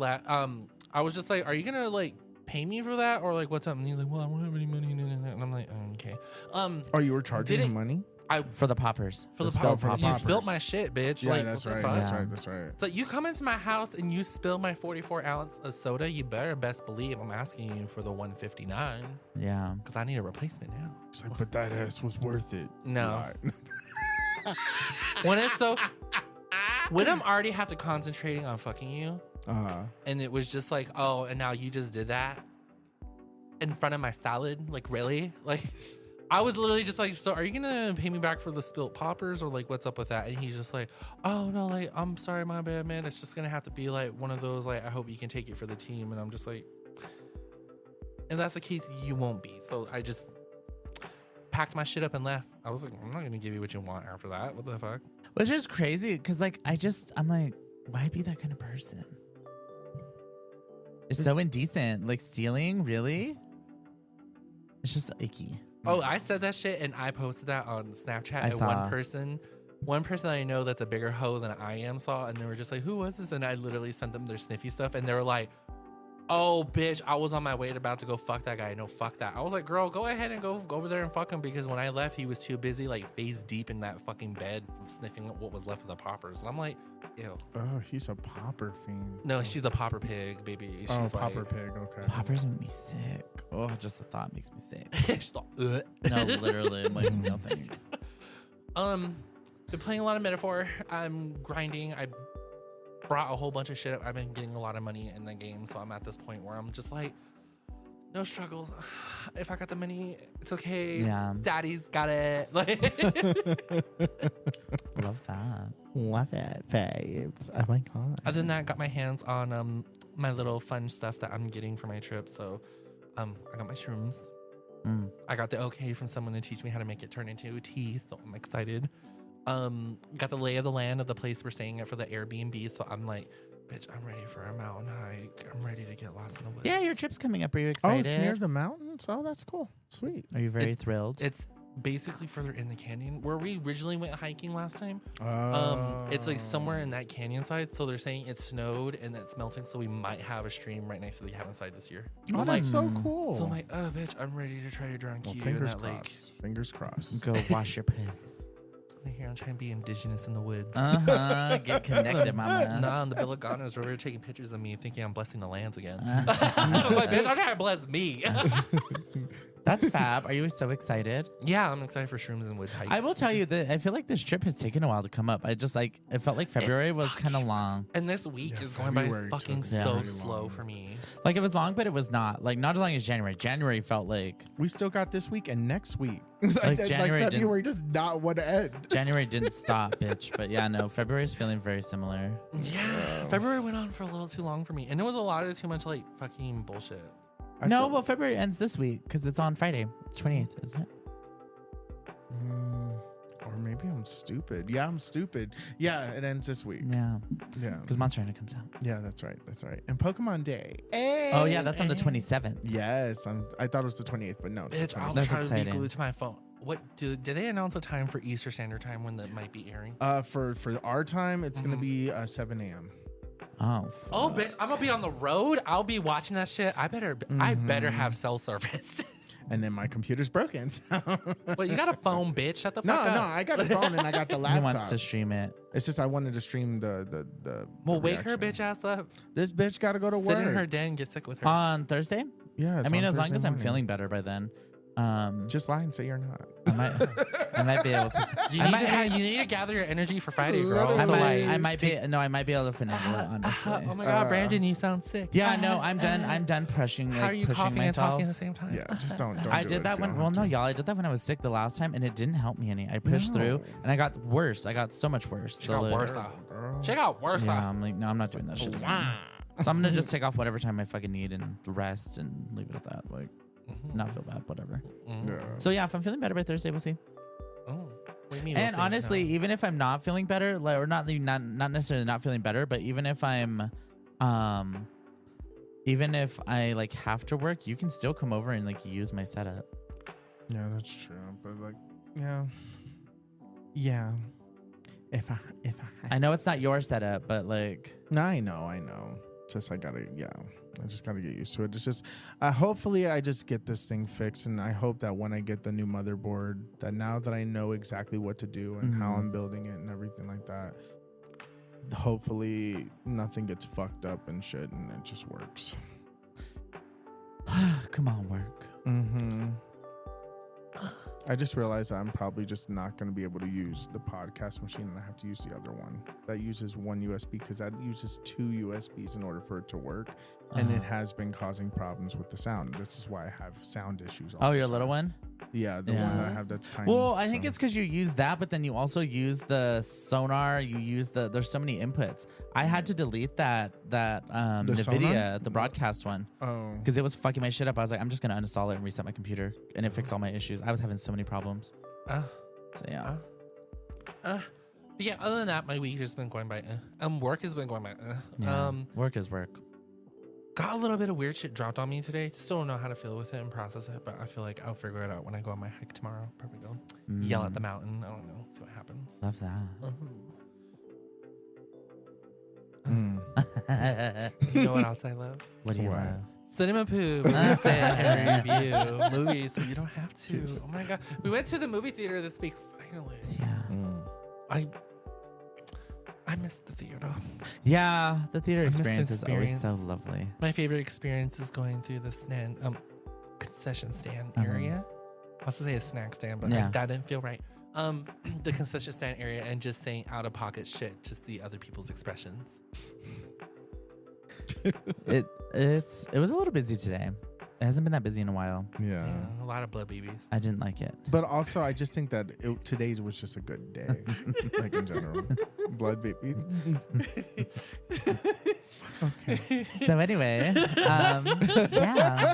S2: I was just like, are you going to like pay me for that? Or like, what's up? And he's like, well, I don't have any money. And I'm like, okay.
S1: Oh, you were charging
S2: Did
S1: him
S2: it-
S1: money?
S3: For the poppers.
S2: For the
S1: spell
S2: pop,
S1: for
S2: you
S1: poppers.
S2: spilled my shit, bitch.
S1: Yeah,
S2: like,
S1: that's
S2: what the
S1: right.
S2: fuck?
S1: That's
S3: Yeah.
S1: right. That's right.
S2: So you come into my house and you spill my 44 ounce of soda, you better best believe I'm asking you for the 159
S3: Yeah.
S2: because I need a replacement now.
S1: It's like, but that ass was worth it.
S2: No.
S1: Right.
S2: When I'm already have to concentrating on fucking you, and it was just like, oh, and now you just did that in front of my salad, like really, like. I was literally just like, so are you gonna pay me back for the spilt poppers or like what's up with that? And he's just like, oh no, like I'm sorry, my bad, man. It's just gonna have to be like one of those like I hope you can take it for the team. And I'm just like, and that's the case, you won't be. So I just packed my shit up and left. I was like, I'm not gonna give you what you want after that. What the fuck?
S3: Which is crazy because like I'm like, why be that kind of person? It's so indecent. Like stealing, really? It's just icky.
S2: Oh, I said that shit and I posted that on Snapchat.
S3: I
S2: And
S3: saw.
S2: one person I know that's a bigger hoe than I am saw, and they were just like, "Who was this?" And I literally sent them their sniffy stuff, and they were like, "Oh, bitch, I was on my way about to go fuck that guy. No, fuck that." I was like, "Girl, go ahead and go over there and fuck him," because when I left, he was too busy like face deep in that fucking bed sniffing what was left of the poppers. And I'm like, ew.
S1: Oh, he's a popper fiend.
S2: No, she's a popper pig, baby. She's
S1: Oh,
S2: like,
S1: popper pig. Okay.
S3: Poppers make me sick. Oh, just the thought makes me sick.
S2: she's like, "Ugh."
S3: No, literally. I'm like, no thanks.
S2: Been playing a lot of Metaphor. I'm grinding. I brought a whole bunch of shit up. I've been getting a lot of money in the game, so I'm at this point where I'm just like, no struggles. If I got the money, it's okay.
S3: Yeah.
S2: Daddy's got it. Like,
S3: Love that.
S1: Love it, babes. Oh my god.
S2: other than that, I got my hands on my little fun stuff that I'm getting for my trip. So, I got my shrooms. I got the okay from someone to teach me how to make it turn into a tea. So I'm excited. Got the lay of the land of the place we're staying at for the Airbnb. So I'm like, bitch, I'm ready for a mountain hike. I'm ready to get lost in the woods.
S3: Yeah, your trip's coming up. Are you
S1: Oh,
S3: excited?
S1: it's near the mountains. Oh, that's cool. Sweet.
S3: Are you very thrilled?
S2: It's basically further in the canyon where we originally went hiking last time. It's like somewhere in that canyon side. So they're saying it snowed and it's melting. So we might have a stream right next to the cabin side this year.
S1: Oh, that's so cool.
S2: So I'm like, oh, bitch, I'm ready to try to drown
S1: well,
S2: you in
S1: fingers
S2: that lake.
S1: crossed. Fingers crossed.
S3: Go wash your piss.
S2: I'm here, I'm trying to be indigenous in the woods.
S3: Get connected, mama.
S2: Nah, on the Billiganas where we were taking pictures of me thinking I'm blessing the lands again. I'm like, bitch, I'm trying to bless me.
S3: That's fab. Are you so excited?
S2: Yeah, I'm excited for shrooms and wood hikes.
S3: I will tell you that I feel like this trip has taken a while to come up. I just like, it felt like February was kind of long.
S2: And this week
S1: Yeah,
S2: is going by
S1: February
S2: fucking
S1: took
S2: so
S1: very
S2: slow
S1: long.
S2: for me.
S3: Like it was long, but it was not. Like not as long as January. January felt like,
S1: We still got this week and next week.
S3: January didn't-
S1: February does not want to end.
S3: January didn't stop, bitch. But yeah, no, February is feeling very similar.
S2: Yeah. February went on for a little too long for me. And it was a lot of too much like fucking bullshit.
S3: No, well, February ends this week because it's on Friday, 28th, isn't it?
S1: Or maybe I'm stupid. Yeah, I'm stupid. Yeah, it ends this week.
S3: Yeah,
S1: Yeah.
S3: because Monster Hunter comes out.
S1: Yeah, that's right. That's right. And Pokemon Day.
S3: Oh yeah, that's on the 27th.
S1: Yes, I thought it was the 28th, but no, it's
S2: Bitch,
S1: the
S2: I'll
S1: 27th.
S3: That's
S2: try to be
S3: exciting.
S2: glued to my phone. What did they announce a time for Easter Standard Time when that might be airing?
S1: For our time, it's gonna be 7 a.m.
S3: Oh,
S2: Oh, bitch, I'm gonna be on the road. I'll be watching that shit. I better have cell service.
S1: And then my computer's broken. So.
S2: Well, you got a phone, bitch. Shut the
S1: No,
S2: fuck up.
S1: no, I got a phone and I got the
S3: he
S1: laptop.
S3: wants to stream it.
S1: It's just I wanted to stream the.
S2: Well,
S1: the
S2: wake her
S1: reaction.
S2: bitch ass up.
S1: This bitch got to go to
S2: Sit
S1: work.
S2: in her den, get sick with her.
S3: On Thursday?
S1: Yeah,
S3: I
S1: it's
S3: mean,
S1: on
S3: as long
S1: Thursday
S3: as I'm
S1: morning.
S3: feeling better by then.
S1: Just lie and say you're not.
S3: I might be able to.
S2: you, need to gather your energy for Friday, girl.
S1: Literally.
S2: So,
S3: I
S2: like,
S3: might be able to finagle it, honestly.
S2: oh my god, Brandon, you sound sick.
S3: Yeah, no, I'm done. I'm done pushing. Like,
S2: How are you
S3: pushing
S2: coughing and
S3: myself.
S2: talking at the same time?
S1: Yeah, just don't.
S3: I
S1: do
S3: did
S1: it
S3: that
S1: if you
S3: when.
S1: don't
S3: Well,
S1: have
S3: no,
S1: to.
S3: y'all. I did that when I was sick the last time, and it didn't help me any. I pushed through,
S1: No.
S3: and I got worse. I got so much worse.
S2: She got
S3: like,
S2: worse though.
S1: Girl.
S2: She got worse
S3: Yeah,
S2: though.
S3: I'm like, no, I'm not doing that shit.
S2: Wow.
S3: So I'm gonna just take off whatever time I fucking need and rest and leave it at that. Like, not feel bad, whatever.
S1: Yeah.
S3: So yeah, if I'm feeling better by Thursday, we'll see.
S2: Oh, what do you mean?
S3: And
S2: we'll see?
S3: honestly,
S2: No.
S3: even if I'm not feeling better, like, or not necessarily not feeling better, but even if I'm, even if I like have to work, you can still come over and like use my setup.
S1: Yeah, that's true. But like, yeah. If I.
S3: I know it's not your setup, but like,
S1: No, I know. Just I just gotta get used to it. It's just, hopefully I just get this thing fixed, and I hope that when I get the new motherboard, that now that I know exactly what to do and how I'm building it and everything like that, hopefully nothing gets fucked up and shit, and it just works.
S3: come on, work.
S1: I just realized that I'm probably just not going to be able to use the podcast machine, and I have to use the other one that uses one USB, because that uses 2 USBs in order for it to work, and it has been causing problems with the sound. This is why I have sound issues.
S3: Oh, your little one?
S1: Yeah, the one that I have that's tiny.
S3: Well, I think
S1: so-
S3: it's because you use that, but then you also use the sonar. You use there's so many inputs. I had to delete that NVIDIA,
S1: sonar?
S3: the broadcast one,
S1: Oh,
S3: because it was fucking my shit up. I was like, I'm just gonna uninstall it and reset my computer, and it fixed all my issues. I was having so many problems.
S2: Uh,
S3: So yeah.
S2: but yeah, other than that, my week has been going by. Work has been going by.
S3: Yeah. Work is work.
S2: Got a little bit of weird shit dropped on me today. Still don't know how to feel with it and process it, but I feel like I'll figure it out when I go on my hike tomorrow. Probably go yell at the mountain. I don't know. See what happens.
S3: Love that.
S2: You know what else I love?
S3: What do you
S1: What?
S3: love?
S2: Cinema poo. We sit and review movies, so you don't have to. Oh my god, we went to the movie theater this week. Finally,
S3: Yeah.
S2: I missed the theater.
S3: Yeah, the theater
S2: missed the
S3: experience is always so
S2: experience.
S3: lovely.
S2: My favorite experience is going through the concession stand
S3: Uh-huh.
S2: area. I was gonna say a snack stand, but
S3: Yeah.
S2: that didn't feel right. The concession stand area and just saying out of pocket shit to see other people's expressions.
S3: It was a little busy today. It hasn't been that busy in a while.
S1: Yeah.
S2: A lot of blood babies.
S3: I didn't like it.
S1: But also, I just think that today's was just a good day, like in general. Blood baby. Okay.
S3: So anyway, yeah.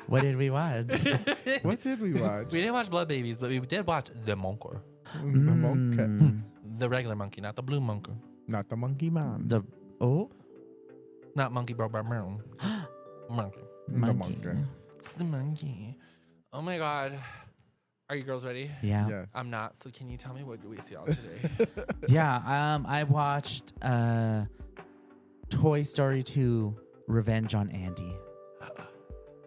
S3: What did we watch?
S1: What did we watch?
S2: We didn't watch Blood Babies, but we did watch The Monkey.
S1: The monkey.
S2: The regular monkey, not the blue monkey.
S1: Not the monkey man.
S2: Not monkey bro brown. Monkey.
S1: The monkey.
S2: It's the monkey. Oh my god. Are you girls ready?
S3: Yeah.
S1: Yes.
S2: I'm not, so can you tell me what do we see all today?
S3: Yeah. I watched Toy Story 2 Revenge on Andy.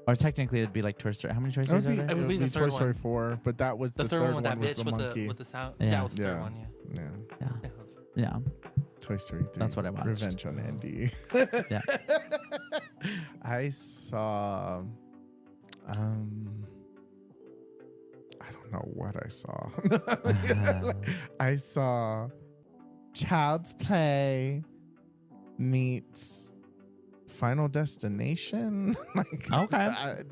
S3: Or technically it'd be like Toy Story. How many Toy Stories are there?
S2: It would be the
S1: Toy
S2: third
S1: Story
S2: one.
S1: 4, but that was
S2: The third one with that
S1: was
S2: bitch
S1: the
S2: with
S1: monkey.
S2: the sound.
S3: Yeah.
S2: That was the third
S1: Yeah.
S2: one, yeah.
S1: Yeah.
S3: Yeah.
S2: Yeah.
S3: Yeah.
S1: Toy Story 3.
S3: That's what I watched.
S1: Revenge on Andy.
S3: Yeah.
S1: I saw I don't know what I saw. I saw Child's Play meets Final Destination. Like,
S3: Okay.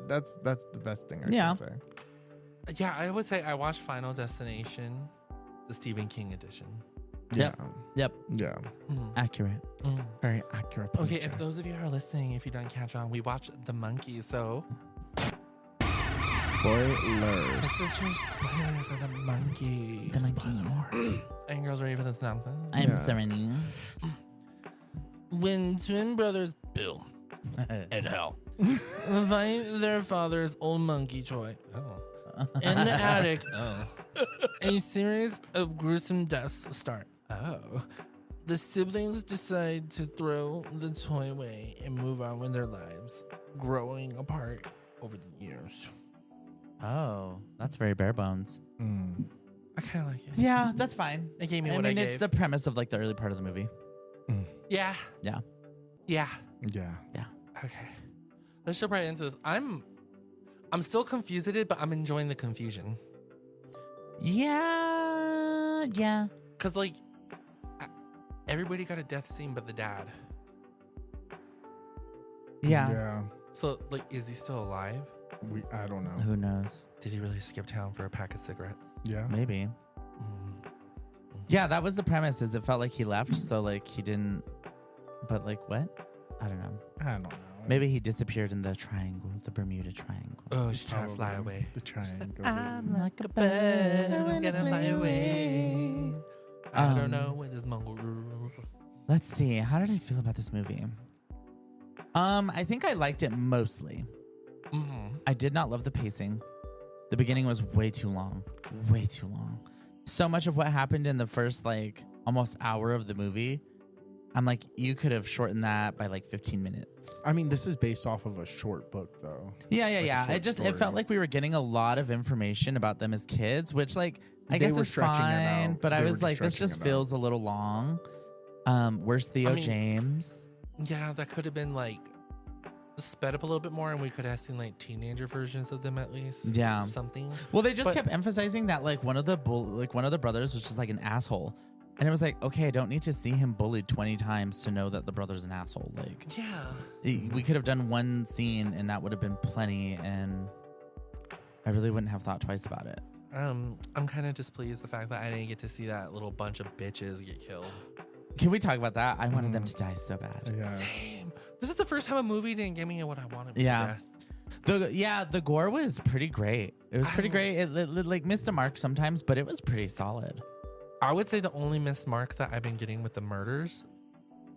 S1: that's the best thing I
S3: Yeah.
S1: can say.
S2: Yeah, I would say I watched Final Destination, the Stephen King edition.
S3: Yep. Yep.
S1: Yeah.
S3: Accurate.
S1: Very accurate.
S2: Okay,
S1: picture.
S2: if those of you are listening, if you don't catch on, we watched The Monkey, so
S1: Spoilers.
S2: this is your spoiler for The Monkey.
S3: The monkey.
S2: Are you girls ready for this nonsense?
S3: I'm
S1: Yeah.
S3: sorry.
S2: When twin brothers Bill and Hal find their father's old monkey toy in the attic, a series of gruesome deaths start. The siblings decide to throw the toy away and move on with their lives, growing apart over the years.
S3: Oh, that's very bare bones.
S1: Mm.
S2: I kind of like it.
S3: Yeah, that's fine.
S2: It gave me
S3: I
S2: what
S3: mean,
S2: I
S3: it's
S2: gave.
S3: the premise of like the early part of the movie.
S2: Yeah.
S3: Yeah.
S2: Yeah.
S1: Yeah.
S2: Okay. Let's jump right into this. I'm still confused at it, but I'm enjoying the confusion.
S3: Yeah. Yeah.
S2: Cause like everybody got a death scene but the dad.
S3: Yeah.
S1: Yeah.
S2: So like, is he still alive?
S1: I don't know.
S3: Who knows?
S2: Did he really skip town for a pack of cigarettes?
S1: Yeah.
S3: Maybe.
S2: Mm.
S3: Yeah, that was the premise. Is it felt like he left, so like he didn't. But like what? I don't know.
S1: I don't know.
S3: Maybe he disappeared in the triangle, the Bermuda Triangle.
S2: Oh, she's trying to fly
S1: Probably.
S2: away.
S1: The triangle.
S2: I'm like a bird. I'm gonna fly away. I don't know what this mongrel rules.
S3: Let's see. How did I feel about this movie? I think I liked it mostly.
S2: Mm-hmm.
S3: I did not love the pacing. The beginning was way too long. Way too long. So much of what happened in the first like almost hour of the movie, I'm like, you could have shortened that by like 15 minutes.
S1: I mean, this is based off of a short book, though.
S3: Yeah,
S1: Like a
S3: yeah.
S1: short
S3: It
S1: story.
S3: felt like we were getting a lot of information about them as kids, which like I
S1: They
S3: guess
S1: were
S3: is
S1: stretching it
S3: fine.
S1: out.
S3: But I
S1: They
S3: was
S1: were
S3: like, this
S1: stretching
S3: just
S1: it
S3: feels a little long. Where's Theo
S2: I mean-
S3: James?
S2: Yeah, that could have been like sped up a little bit more, and we could have seen like teenager versions of them at least.
S3: Yeah.
S2: Something.
S3: Well, they just
S2: But-
S3: kept emphasizing that like one of the brothers was just like an asshole. And it was like, okay, I don't need to see him bullied 20 times to know that the brother's an asshole. Like,
S2: Yeah.
S3: we could have done one scene and that would have been plenty, and I really wouldn't have thought twice about it.
S2: I'm kind of displeased the fact that I didn't get to see that little bunch of bitches get killed.
S3: Can we talk about that? I wanted them to die so bad.
S1: Yeah.
S2: Same. This is the first time a movie didn't give me what I wanted.
S3: Yeah.
S2: With death.
S3: The gore was pretty great. It was pretty
S2: I-
S3: great. It like missed a mark sometimes, but it was pretty solid.
S2: I would say the only missed mark that I've been getting with the murders,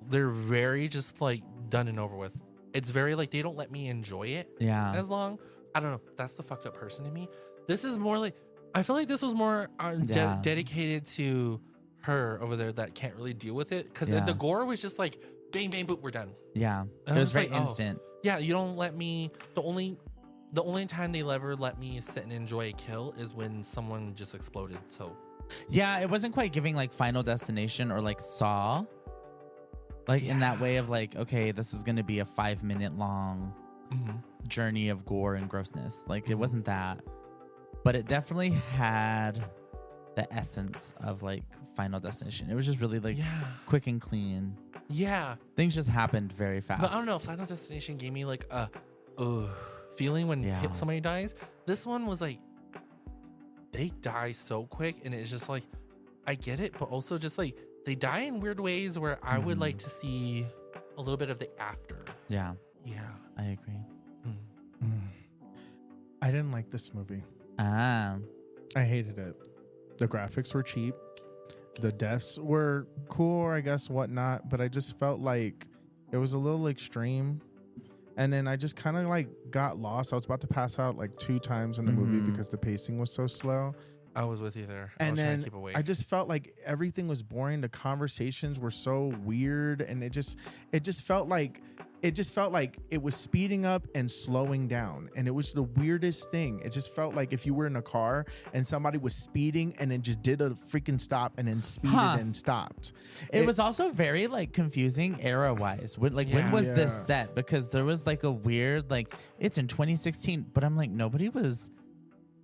S2: they're very just like done and over with. It's very like they don't let me enjoy it
S3: Yeah.
S2: as long. I don't know. That's the fucked up person in me. This is more like, I feel like this was more
S3: Yeah.
S2: dedicated to her over there that can't really deal with it. Because
S3: Yeah.
S2: the gore was just like, bang, bang, boop, we're done.
S3: Yeah.
S2: And
S3: It
S2: I'm
S3: was
S2: just
S3: very
S2: like, oh.
S3: instant.
S2: Yeah, you don't let me. The only time they'll ever let me sit and enjoy a kill is when someone just exploded. So
S3: Yeah, it wasn't quite giving like Final Destination or like Saw. Like in that
S2: Yeah.
S3: way of like, okay, this is going to be a 5-minute long journey of gore and grossness. Like it wasn't that. But it definitely had the essence of like Final Destination. It was just really like
S2: yeah.
S3: quick and clean.
S2: Yeah.
S3: Things just happened very fast.
S2: But I don't know. Final Destination gave me like a feeling when somebody dies. This one was like, they die so quick. And it's just like, I get it. But also just like, they die in weird ways where I would like to see a little bit of the after.
S3: Yeah.
S2: Yeah.
S3: I agree.
S1: I didn't like this movie.
S3: Ah.
S1: I hated it. The graphics were cheap. The deaths were cool, I guess, whatnot. But I just felt like it was a little extreme. And then I just kind of like got lost. I was about to pass out like 2 times in the movie because the pacing was so slow.
S2: I was with you there.
S1: And then
S2: keep awake.
S1: I just felt like everything was boring. The conversations were so weird, and it just felt like it was speeding up and slowing down, and it was the weirdest thing. It just felt like if you were in a car and somebody was speeding and then just did a freaking stop and then speeded and stopped.
S3: It was also very like confusing era wise. When was this set? Because there was like a weird like it's in 2016, but I'm like nobody was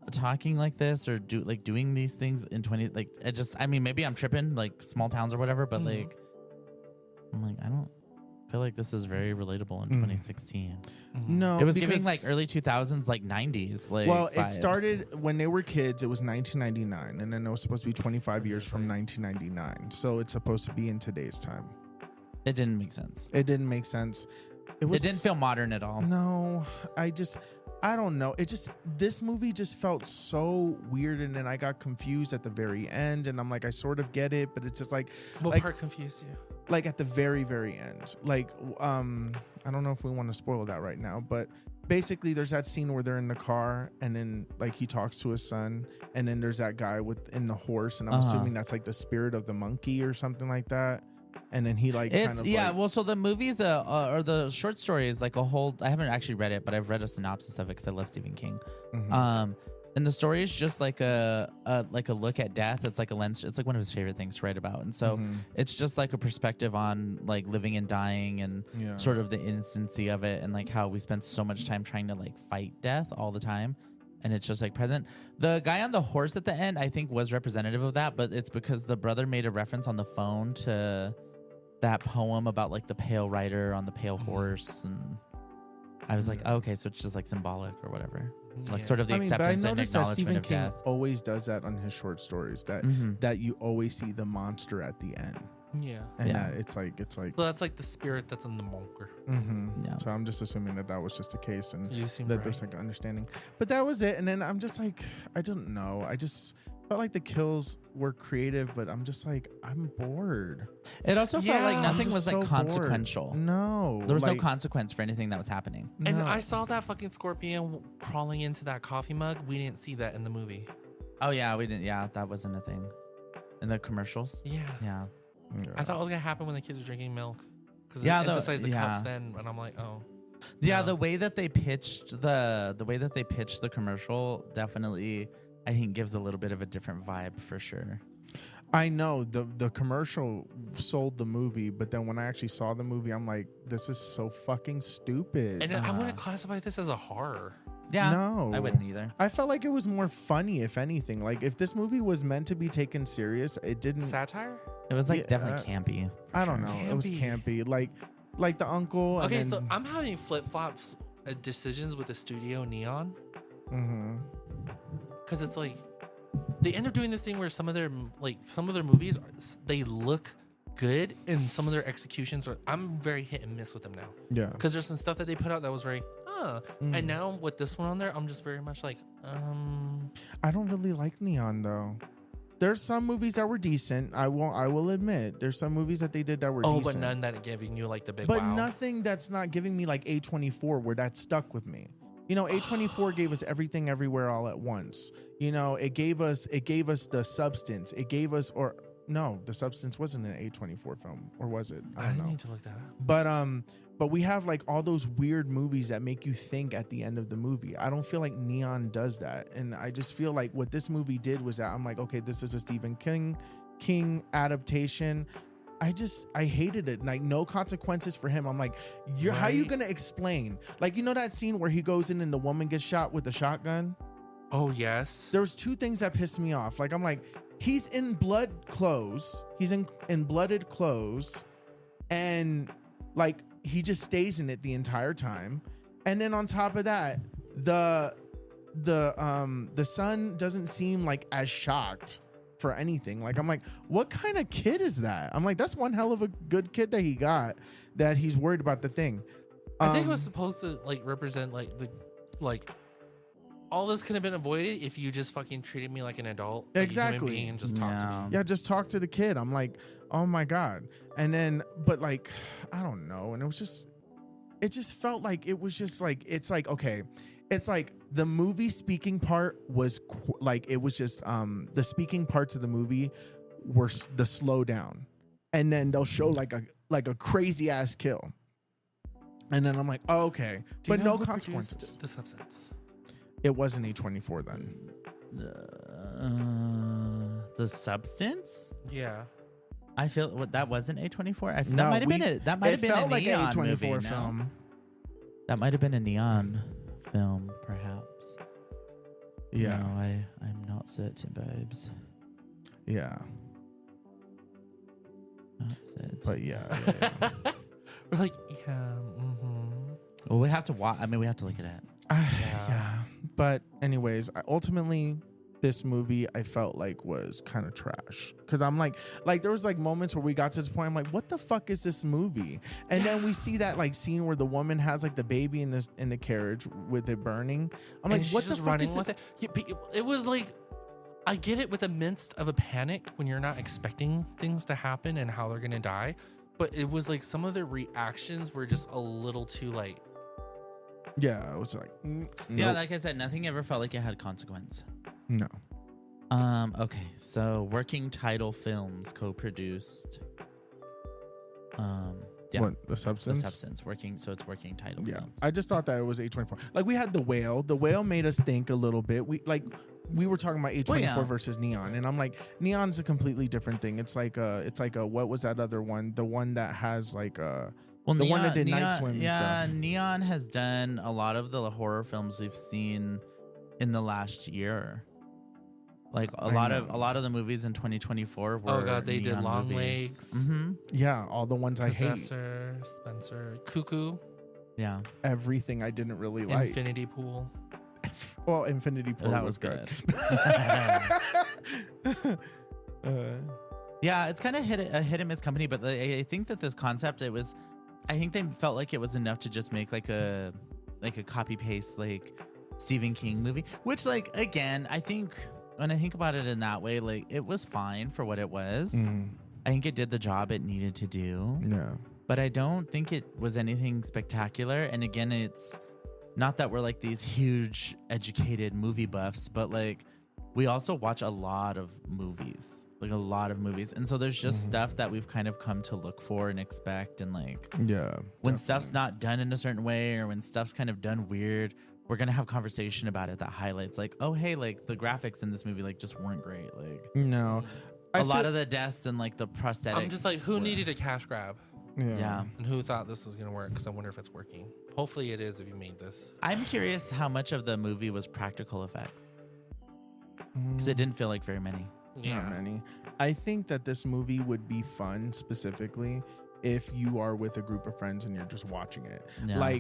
S3: talking like this or doing these things in 20 like it just I mean maybe I'm tripping like small towns or whatever, but like I'm like I don't feel like this is very relatable in 2016.
S1: No,
S3: it was giving like early 2000s like 90s like
S1: well
S3: vibes.
S1: It started when they were kids. It was 1999, and then it was supposed to be 25 years from 1999, so it's supposed to be in today's time.
S3: It didn't make sense.
S1: It didn't make sense. It didn't
S3: feel modern at all.
S1: No, I don't know. This movie just felt so weird, and then I got confused at the very end, and I'm like, I sort of get it, but it's just like,
S2: what part confused you?
S1: Like at the very, very end. Like, I don't know if we want to spoil that right now, but basically there's that scene where they're in the car, and then like he talks to his son, and then there's that guy in the horse, and I'm assuming that's like the spirit of the monkey or something like that. And then he like
S3: well, so the movies or the short story is like a whole. I haven't actually read it, but I've read a synopsis of it because I love Stephen King. And the story is just like a look at death. It's like a lens. It's like one of his favorite things to write about, and so it's just like a perspective on like living and dying and sort of the instancy of it, and like how we spend so much time trying to like fight death all the time. And it's just like present. The guy on the horse at the end, I think, was representative of that, but it's because the brother made a reference on the phone to that poem about like the pale rider on the pale horse, and I was like, oh, okay, so it's just like symbolic or whatever, like sort of the acceptance and acknowledgement of death.
S1: Always does that on his short stories. That you always see the monster at the end.
S2: Yeah,
S1: and it's like
S2: so that's like the spirit that's in the monker.
S1: Yeah. So I'm just assuming that was just the case, and that there's like understanding. But that was it. And then I'm just like, I don't know. I just felt like the kills were creative, but I'm just like, I'm bored.
S3: It also felt like nothing was like consequential.
S1: Bored. No,
S3: there was no consequence for anything that was happening.
S2: And I saw that fucking scorpion crawling into that coffee mug. We didn't see that in the movie.
S3: Oh yeah, we didn't. Yeah, that wasn't a thing in the commercials.
S2: Yeah. I thought it was gonna happen when the kids were drinking milk, because it emphasized the cups then, and I'm like, oh.
S3: Yeah, the way that they pitched the commercial definitely, I think, gives a little bit of a different vibe for sure.
S1: I know the commercial sold the movie, but then when I actually saw the movie, I'm like, this is so fucking stupid.
S2: And I wouldn't classify this as a horror.
S3: Yeah,
S1: no,
S3: I wouldn't either.
S1: I felt like it was more funny, if anything. Like if this movie was meant to be taken serious, it didn't.
S2: Satire?
S3: It was like definitely campy.
S1: I don't know. It was campy. Like the uncle.
S2: Okay, so I'm having flip flops decisions with the studio Neon. Because it's like they end up doing this thing where some of their movies they look good, and some of their executions are. I'm very hit and miss with them now.
S1: Yeah.
S2: Because there's some stuff that they put out that was very. And now with this one on there, I'm just very much like,
S1: I don't really like Neon though. There's some movies that were decent. I will admit. There's some movies that they did that were decent.
S2: But none that are giving you like the big
S1: But
S2: wow.
S1: nothing that's not giving me like A24 where that stuck with me. You know, A24 gave us Everything Everywhere All at Once. You know, it gave us The Substance. It gave us no, The Substance wasn't an A24 film, or was it? I don't know.
S2: Need to look that up.
S1: But we have like all those weird movies that make you think at the end of the movie. I don't feel like Neon does that. And I just feel like what this movie did was that I'm like, okay, this is a Stephen King adaptation. I hated it. Like no consequences for him. I'm like, how are you going to explain? Like, you know that scene where he goes in and the woman gets shot with the shotgun?
S2: Oh, yes.
S1: There was 2 things that pissed me off. Like, I'm like, he's in blood clothes. He's in blooded clothes. and like he just stays in it the entire time. And then on top of that, the son doesn't seem like as shocked for anything. Like I'm like, what kind of kid is that? I'm like, that's one hell of a good kid that he got, that he's worried about the thing.
S2: I think it was supposed to like represent like the all this could have been avoided if you just fucking treated me like an adult, like
S1: exactly,
S2: a human being, and just talk to me.
S1: Yeah, just talk to the kid. I'm like, oh my God. And then, but like, I don't know. And it just felt like it was just like, it's like, okay, it's like the movie speaking part was like, it was just the speaking parts of the movie were the slow down, and then they'll show like a crazy ass kill, and then I'm like, oh, okay, but no consequences.
S2: The Substance.
S1: It wasn't A24 then.
S3: The Substance?
S2: Yeah.
S3: I feel that wasn't A24.
S1: No,
S3: that might have been it. That might have been a
S1: like
S3: Neon
S1: A24
S3: movie,
S1: film.
S3: No? That might have been a Neon film, perhaps.
S1: Yeah.
S3: No, I'm not certain, babes.
S1: Yeah.
S3: Not certain.
S1: But yeah.
S2: We're like, yeah. Mm-hmm.
S3: Well, we have to watch. I mean, we have to look at it.
S1: Yeah. But anyways, ultimately, this movie I felt like was kind of trash, because I'm like there was like moments where we got to this point, I'm like, what the fuck is this movie? And then we see that like scene where the woman has like the baby in the carriage with it burning. I'm like, what the fuck
S2: running
S1: is
S2: with it? It was like, I get it with the midst of a panic when you're not expecting things to happen and how they're gonna die, but it was like some of the reactions were just a little too like.
S1: Yeah, it was like,
S3: Yeah,
S1: nope.
S3: like I said, nothing ever felt like it had consequence.
S1: No.
S3: Okay, so Working Title Films co-produced. Yeah.
S1: What, The Substance?
S3: The Substance. It's Working Title
S1: Yeah.
S3: Films.
S1: I just thought that it was A24. Like we had The Whale. The Whale made us think a little bit. We were talking about A24 versus Neon, and I'm like, Neon's a completely different thing. It's like what was that other one? The one that has like
S3: well,
S1: the
S3: Neon,
S1: one that did
S3: Neon,
S1: Night Swim and
S3: yeah,
S1: stuff.
S3: Neon has done a lot of the horror films we've seen in the last year. Like a lot of the movies in 2024 were.
S2: Oh God, they
S3: Neon
S2: did Long
S3: movies.
S2: Legs.
S3: Mm-hmm.
S1: Yeah, all the ones I hate.
S2: Possessor, Spencer, Cuckoo,
S3: Yeah,
S1: Everything I didn't really like.
S2: Infinity Pool.
S1: Well, Infinity Pool
S3: that
S1: was good.
S3: Yeah, it's kind of a hit and miss company, but I think that this concept, I think they felt like it was enough to just make like a copy paste like Stephen King movie, which like again, I think when I think about it in that way, like it was fine for what it was. I think it did the job it needed to do.
S1: Yeah.
S3: But I don't think it was anything spectacular. And again, it's not that we're like these huge educated movie buffs, but like we also watch a lot of movies. And so there's just stuff that we've kind of come to look for and expect. And like,
S1: yeah,
S3: when stuff's not done in a certain way, or when stuff's kind of done weird, we're going to have conversation about it that highlights like, oh, hey, like the graphics in this movie, like just weren't great. Like
S1: no,
S3: a lot of the deaths and like the prosthetics.
S2: I'm just like, who needed a cash grab?
S3: Yeah.
S2: And who thought this was going to work? Because I wonder if it's working. Hopefully it is if you made this.
S3: I'm curious how much of the movie was practical effects. Because it didn't feel like very many.
S1: Not many. I think that this movie would be fun specifically if you are with a group of friends and you're just watching it.
S3: Yeah.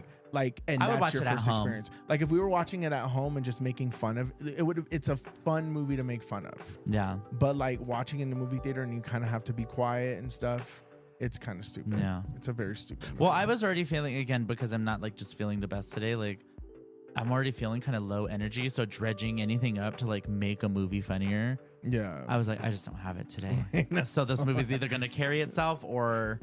S1: And
S3: I would
S1: that's
S3: watch
S1: your
S3: it at
S1: first
S3: home.
S1: experience. Like if we were watching it at home and just making fun of it, it's a fun movie to make fun of.
S3: Yeah.
S1: But like watching in the movie theater and you kind of have to be quiet and stuff, it's kind of stupid.
S3: Yeah.
S1: It's a very stupid movie.
S3: Well, I was already feeling, again, because I'm not like just feeling the best today, like I'm already feeling kind of low energy. So dredging anything up to like make a movie funnier.
S1: Yeah.
S3: I was like, I just don't have it today. So this movie's either going to carry itself or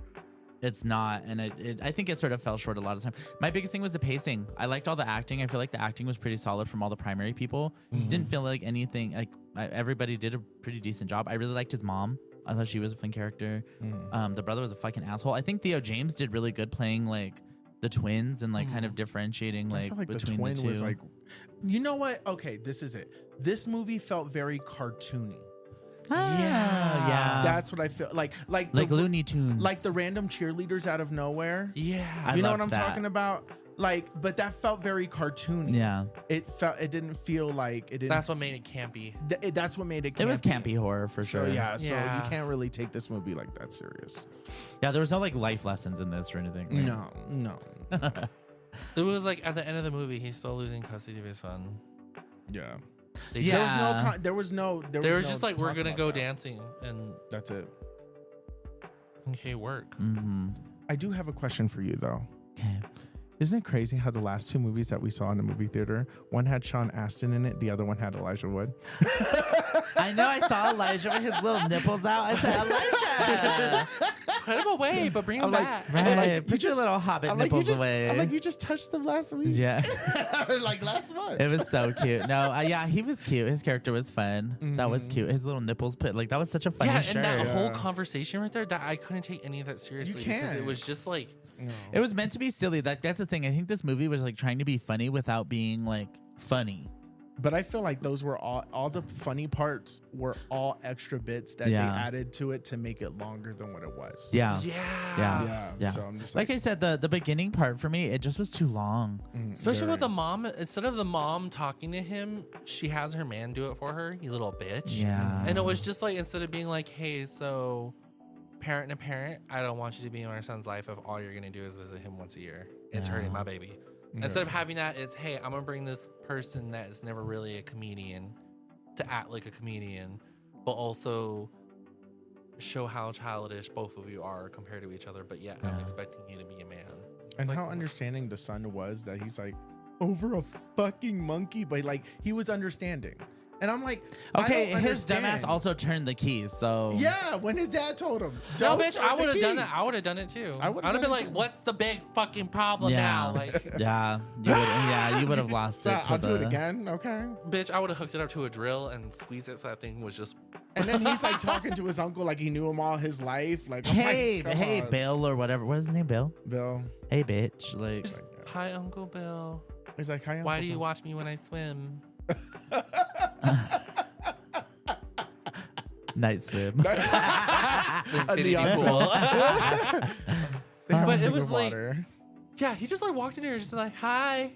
S3: it's not. And I think it sort of fell short a lot of time. My biggest thing was the pacing. I liked all the acting. I feel like the acting was pretty solid from all the primary people. Didn't feel like anything, like everybody did a pretty decent job. I really liked his mom. I thought she was a fun character. The brother was a fucking asshole. I think Theo James did really good playing like the twins and like kind of differentiating like,
S1: I feel like
S3: between
S1: the twin
S3: the two.
S1: was like, you know what? Okay, this is it. This movie felt very cartoony.
S3: Yeah.
S1: That's what I feel like
S3: Looney Tunes.
S1: like the random cheerleaders out of nowhere.
S2: Yeah.
S3: I
S1: You know what
S3: loved
S1: I'm
S3: that.
S1: talking about? Like, but that felt very cartoony.
S3: Yeah.
S1: It didn't feel like it didn't.
S2: That's what made it campy.
S1: That's what made it campy.
S3: It was campy horror for
S1: So
S3: sure.
S1: yeah, so
S2: Yeah.
S1: you can't really take this movie like that serious.
S3: Yeah, there was no like life lessons in this or anything. Right?
S1: No.
S2: It was like at the end of the movie, he's still losing custody of his son.
S1: Yeah.
S2: They
S3: Yeah.
S1: There was no.
S2: They were just like, we're gonna go dancing, and
S1: That's it.
S2: okay, work.
S3: Mm-hmm.
S1: I do have a question for you though.
S3: Okay.
S1: Isn't it crazy how the last two movies that we saw in the movie theater, one had Sean Astin in it, the other one had Elijah Wood?
S3: I know I saw Elijah with his little nipples out. I said, Elijah.
S2: Put him away, but bring him
S1: I'm like,
S2: back.
S3: Right.
S1: like,
S3: Put your little hobbit
S1: I'm like,
S3: nipples away.
S1: I'm like, you just touched them last week.
S3: Yeah.
S1: Like last month.
S3: It was so cute. No, yeah, he was cute. His character was fun. That was cute. His little nipples put like that was such a funny
S2: Yeah,
S3: shirt.
S2: and that whole
S1: Yeah.
S2: conversation right there, that I couldn't take any of that seriously because it
S1: can't.
S2: was just like,
S1: No.
S3: It was meant to be silly. That's the thing. I think this movie was like trying to be funny without being like funny.
S1: But I feel like those were all the funny parts were all extra bits that
S3: Yeah.
S1: they added to it to make it longer than what it was.
S3: Yeah.
S2: yeah.
S3: Yeah.
S1: So I'm just
S3: Like I said, the beginning part for me, it just was too long.
S2: Especially with
S1: very.
S2: the mom, instead of the mom talking to him, she has her man do it for her, you little bitch.
S3: Yeah.
S2: And it was just like, instead of being like, hey, so parent to parent, I don't want you to be in my son's life if all you're going to do is visit him once a year. It's
S3: Yeah.
S2: hurting my baby. Instead of having that, it's, hey, I'm going to bring this person that is never really a comedian to act like a comedian, but also show how childish both of you are compared to each other. But yet I'm
S3: Yeah.
S2: expecting you to be a man.
S1: And
S2: It's
S1: how
S2: like,
S1: understanding the son was that he's like over a fucking monkey, but like he was understanding. And I'm like,
S3: Okay,
S1: I don't
S3: his dumbass
S1: understand.
S3: also turned the keys, so
S1: Yeah, when his dad told him,
S2: no,
S1: "Don't
S2: bitch,
S1: turn
S2: I
S1: the
S2: would have done
S1: key."
S2: it. I would have done it too.
S1: I
S2: I
S1: would've
S2: would have
S1: done
S2: been
S1: it
S2: like,
S1: too.
S2: what's the big fucking problem
S3: Yeah.
S2: now? Like,
S3: yeah, you would have lost
S1: So
S3: it. To
S1: I'll do it
S3: the-
S1: again, okay?
S2: bitch, I would have hooked it up to a drill and squeezed it so that thing was just.
S1: And then he's like talking to his uncle like he knew him all his life. Like,
S3: Hey,
S1: oh my
S3: hey,
S1: God.
S3: Bill or whatever. What is his name, Bill?
S1: Bill.
S3: Hey, bitch. Like,
S2: Hi, Uncle Bill.
S1: He's like, hi,
S2: Why
S1: Uncle
S2: do you
S1: Bill."
S2: watch me when I swim?
S3: night swim.
S2: Infinity
S1: other
S2: pool.
S1: They have
S2: But
S1: a
S2: it
S1: thing
S2: was
S1: of
S2: like-
S1: water.
S2: Yeah, he just like walked in here and just like, hi,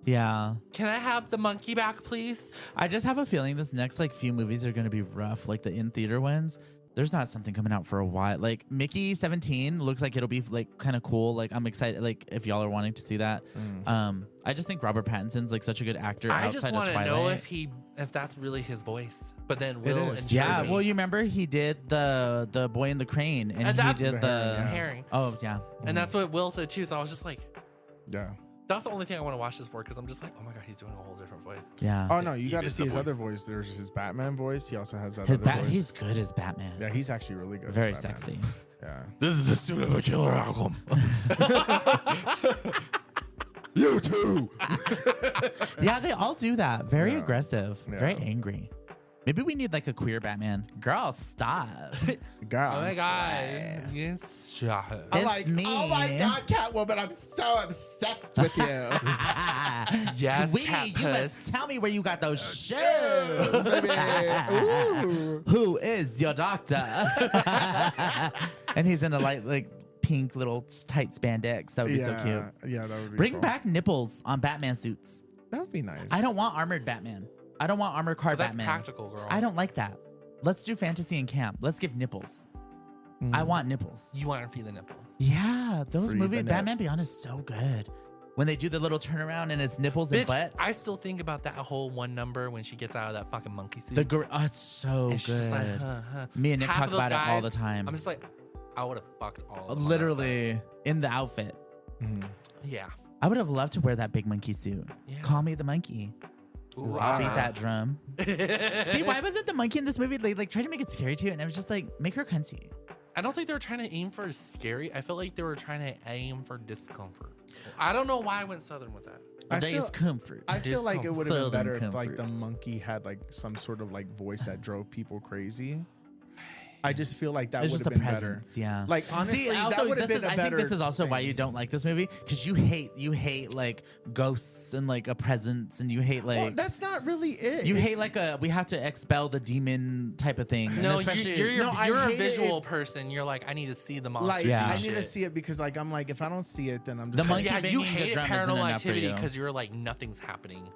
S3: Yeah.
S2: can I have the monkey back, please?
S3: I just have a feeling this next like few movies are gonna be rough, like the in theater ones. There's not something coming out for a while. Like Mickey 17 looks like it'll be like kind of cool. Like I'm excited. Like if y'all are wanting to see that, I just think Robert Pattinson's like such a good actor.
S2: I just
S3: outside
S2: want
S3: of
S2: to know
S3: Twilight.
S2: if that's really his voice. But then Will
S1: is.
S2: and
S3: Yeah,
S2: Sherry-
S3: well, you remember he did the Boy in the Crane, and he
S2: that's
S3: did
S1: the
S3: the.
S1: Herring, yeah.
S2: Herring.
S3: Oh yeah,
S2: And that's what Will said too. So I was just like,
S1: Yeah.
S2: that's the only thing I want to watch this for because I'm just like, oh my God, he's doing a whole different voice.
S3: yeah.
S1: Oh, no, you got to
S2: is
S1: see
S2: the
S1: his other
S2: voice.
S1: voice. There's his Batman voice. He also has that
S3: His
S1: other voice.
S3: he's good as Batman.
S1: Yeah, he's actually really good. as
S3: Very
S1: Batman.
S3: sexy.
S1: Yeah.
S2: This is the suit of a killer album.
S1: You too.
S3: Yeah, they all do that. Very
S1: Yeah.
S3: aggressive. Very
S1: Yeah.
S3: angry. Maybe we need like a queer Batman. Girl, stop.
S1: God.
S2: Oh my God. Yes. Shut up.
S3: It's
S4: like,
S3: me.
S4: oh my God, Catwoman, I'm so obsessed with you.
S2: Yes,
S3: Sweetie,
S2: cat
S3: you
S2: puss.
S3: must tell me where you got those shoes.
S1: Ooh.
S3: Who is your doctor? And he's in a light, like pink little tight spandex. That would be so cute.
S1: Yeah, that would be
S3: Bring
S1: cool.
S3: back nipples on Batman suits.
S1: That would be nice.
S3: I don't want armored Batman. I don't want armored car
S2: But that's
S3: Batman.
S2: practical, girl.
S3: I don't like that. Let's do fantasy and camp. Let's give nipples. I want nipples.
S2: You want to feel the nipples.
S3: Yeah, those
S1: Free
S3: movies,
S1: the nip.
S3: Batman Beyond is so good. When they do the little turnaround and it's nipples and
S2: Bitch,
S3: butts.
S2: I still think about that whole one number when she gets out of that fucking monkey suit.
S3: Oh, it's so
S2: and she's just
S3: good.
S2: like, huh.
S3: Me and Nick
S2: Half
S3: talk
S2: of those
S3: about it all
S2: guys,
S3: the time.
S2: I'm just like, I would have fucked all of them.
S3: Literally in the outfit.
S2: Yeah.
S3: I would have loved to wear that big monkey suit.
S2: Yeah.
S3: Call me the monkey.
S2: Ooh,
S3: I'll
S2: I
S3: beat
S2: don't
S3: that drum.
S2: know.
S3: See, why wasn't the monkey in this movie? They like tried to make it scary too, and I was just like, make her cunty.
S2: I don't think they were trying to aim for scary. I felt like they were trying to aim for discomfort. I don't know why I went southern with that.
S1: I
S3: There's
S1: feel-
S3: comfort.
S1: I feel like it would have been
S3: Southern
S1: better if like
S3: comfort.
S1: the monkey had like some sort of like voice that drove people crazy. I just feel like that
S3: It's
S1: would
S3: just
S1: have
S3: the
S1: been better.
S3: presence, yeah.
S1: Like honestly,
S3: See, also,
S1: that would have
S3: this
S1: been
S3: is,
S1: a
S3: I
S1: better.
S3: think this is also why
S1: thing.
S3: you don't like this movie, because you hate like ghosts and like a presence, and you hate like
S1: Well, that's not really it.
S3: you
S1: It's-
S3: hate like we have to expel the demon type of thing. And
S2: No,
S3: especially
S2: you're
S1: No, I
S2: a
S1: hate it
S2: visual
S1: if-
S2: person. You're like, I need to see the monster.
S1: like
S2: do
S3: Yeah.
S1: I need
S2: shit.
S1: to see it because like I'm like if I don't see it, then I'm
S3: The
S1: just
S3: monkey
S1: like,
S2: Yeah, you
S3: banging the
S2: hate
S3: drum isn't
S2: paranormal
S3: enough for
S2: activity
S3: you.
S2: because you're like nothing's happening.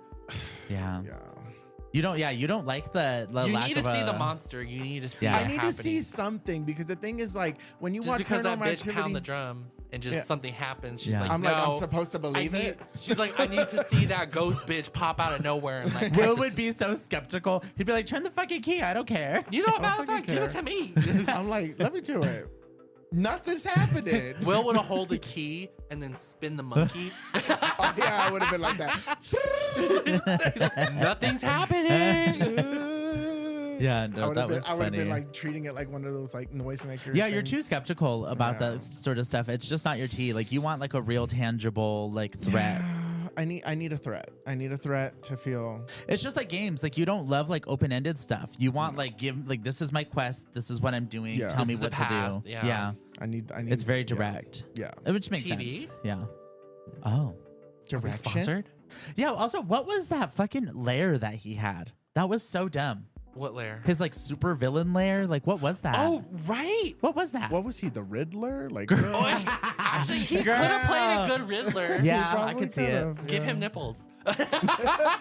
S3: yeah.
S1: yeah.
S3: You don't like the
S2: You
S3: lack
S2: need to
S3: of
S2: see
S3: a,
S2: the monster. You need to see
S3: Yeah.
S2: it
S1: I need
S2: happening.
S1: to see something because the thing is like when you
S2: Just
S1: watch
S2: because that
S1: Paranormal
S2: bitch
S1: Activity,
S2: pound the drum and just
S1: Yeah.
S2: something happens, she's
S3: Yeah.
S2: like,
S4: I'm
S2: no,
S4: like, I'm supposed to
S2: I
S4: believe
S2: need,
S4: it.
S2: she's like, I need to see that ghost bitch pop out of nowhere and like.
S3: Will
S2: cut
S3: would
S2: this-
S3: be so skeptical. He'd be like, "Turn the fucking key. I don't care."
S2: You know,
S1: I
S2: matter
S1: don't
S2: of fact, give it to
S1: fucking
S2: me.
S1: I'm like, let me do it. Nothing's happening.
S2: Will would have hold the key and then spin the monkey.
S4: Oh, yeah, I would have been like that.
S2: Nothing's happening.
S3: Yeah, no, that was
S1: I would have
S3: funny.
S1: been like treating it like one of those like noisemakers.
S3: Yeah, you're too skeptical about
S1: Yeah.
S3: that sort of stuff. It's just not your tea. Like you want like a real tangible like threat.
S1: I need a threat. I need a threat to feel.
S3: It's just like games. Like you don't love like open-ended stuff. You want like this is my quest. This is what I'm doing.
S1: Yeah.
S3: Tell
S2: This
S3: me
S2: is the
S3: what to
S2: path,
S3: do.
S2: yeah.
S1: I need.
S3: It's very
S1: yeah.
S3: direct.
S1: Yeah.
S3: Which makes
S2: TV?
S3: sense. Yeah. Oh.
S2: Are we
S1: Direction.
S2: sponsored?
S3: Yeah. Also, what was that fucking lair that he had? That was so dumb.
S2: What lair?
S3: His like super villain lair. Like what was that?
S2: Oh, right.
S3: What was that?
S1: What was he? The Riddler? Like.
S2: Oh, actually, he could have played a good Riddler.
S3: Yeah, I
S1: probably
S3: could see it.
S1: could've,
S2: Give
S1: yeah.
S2: him nipples.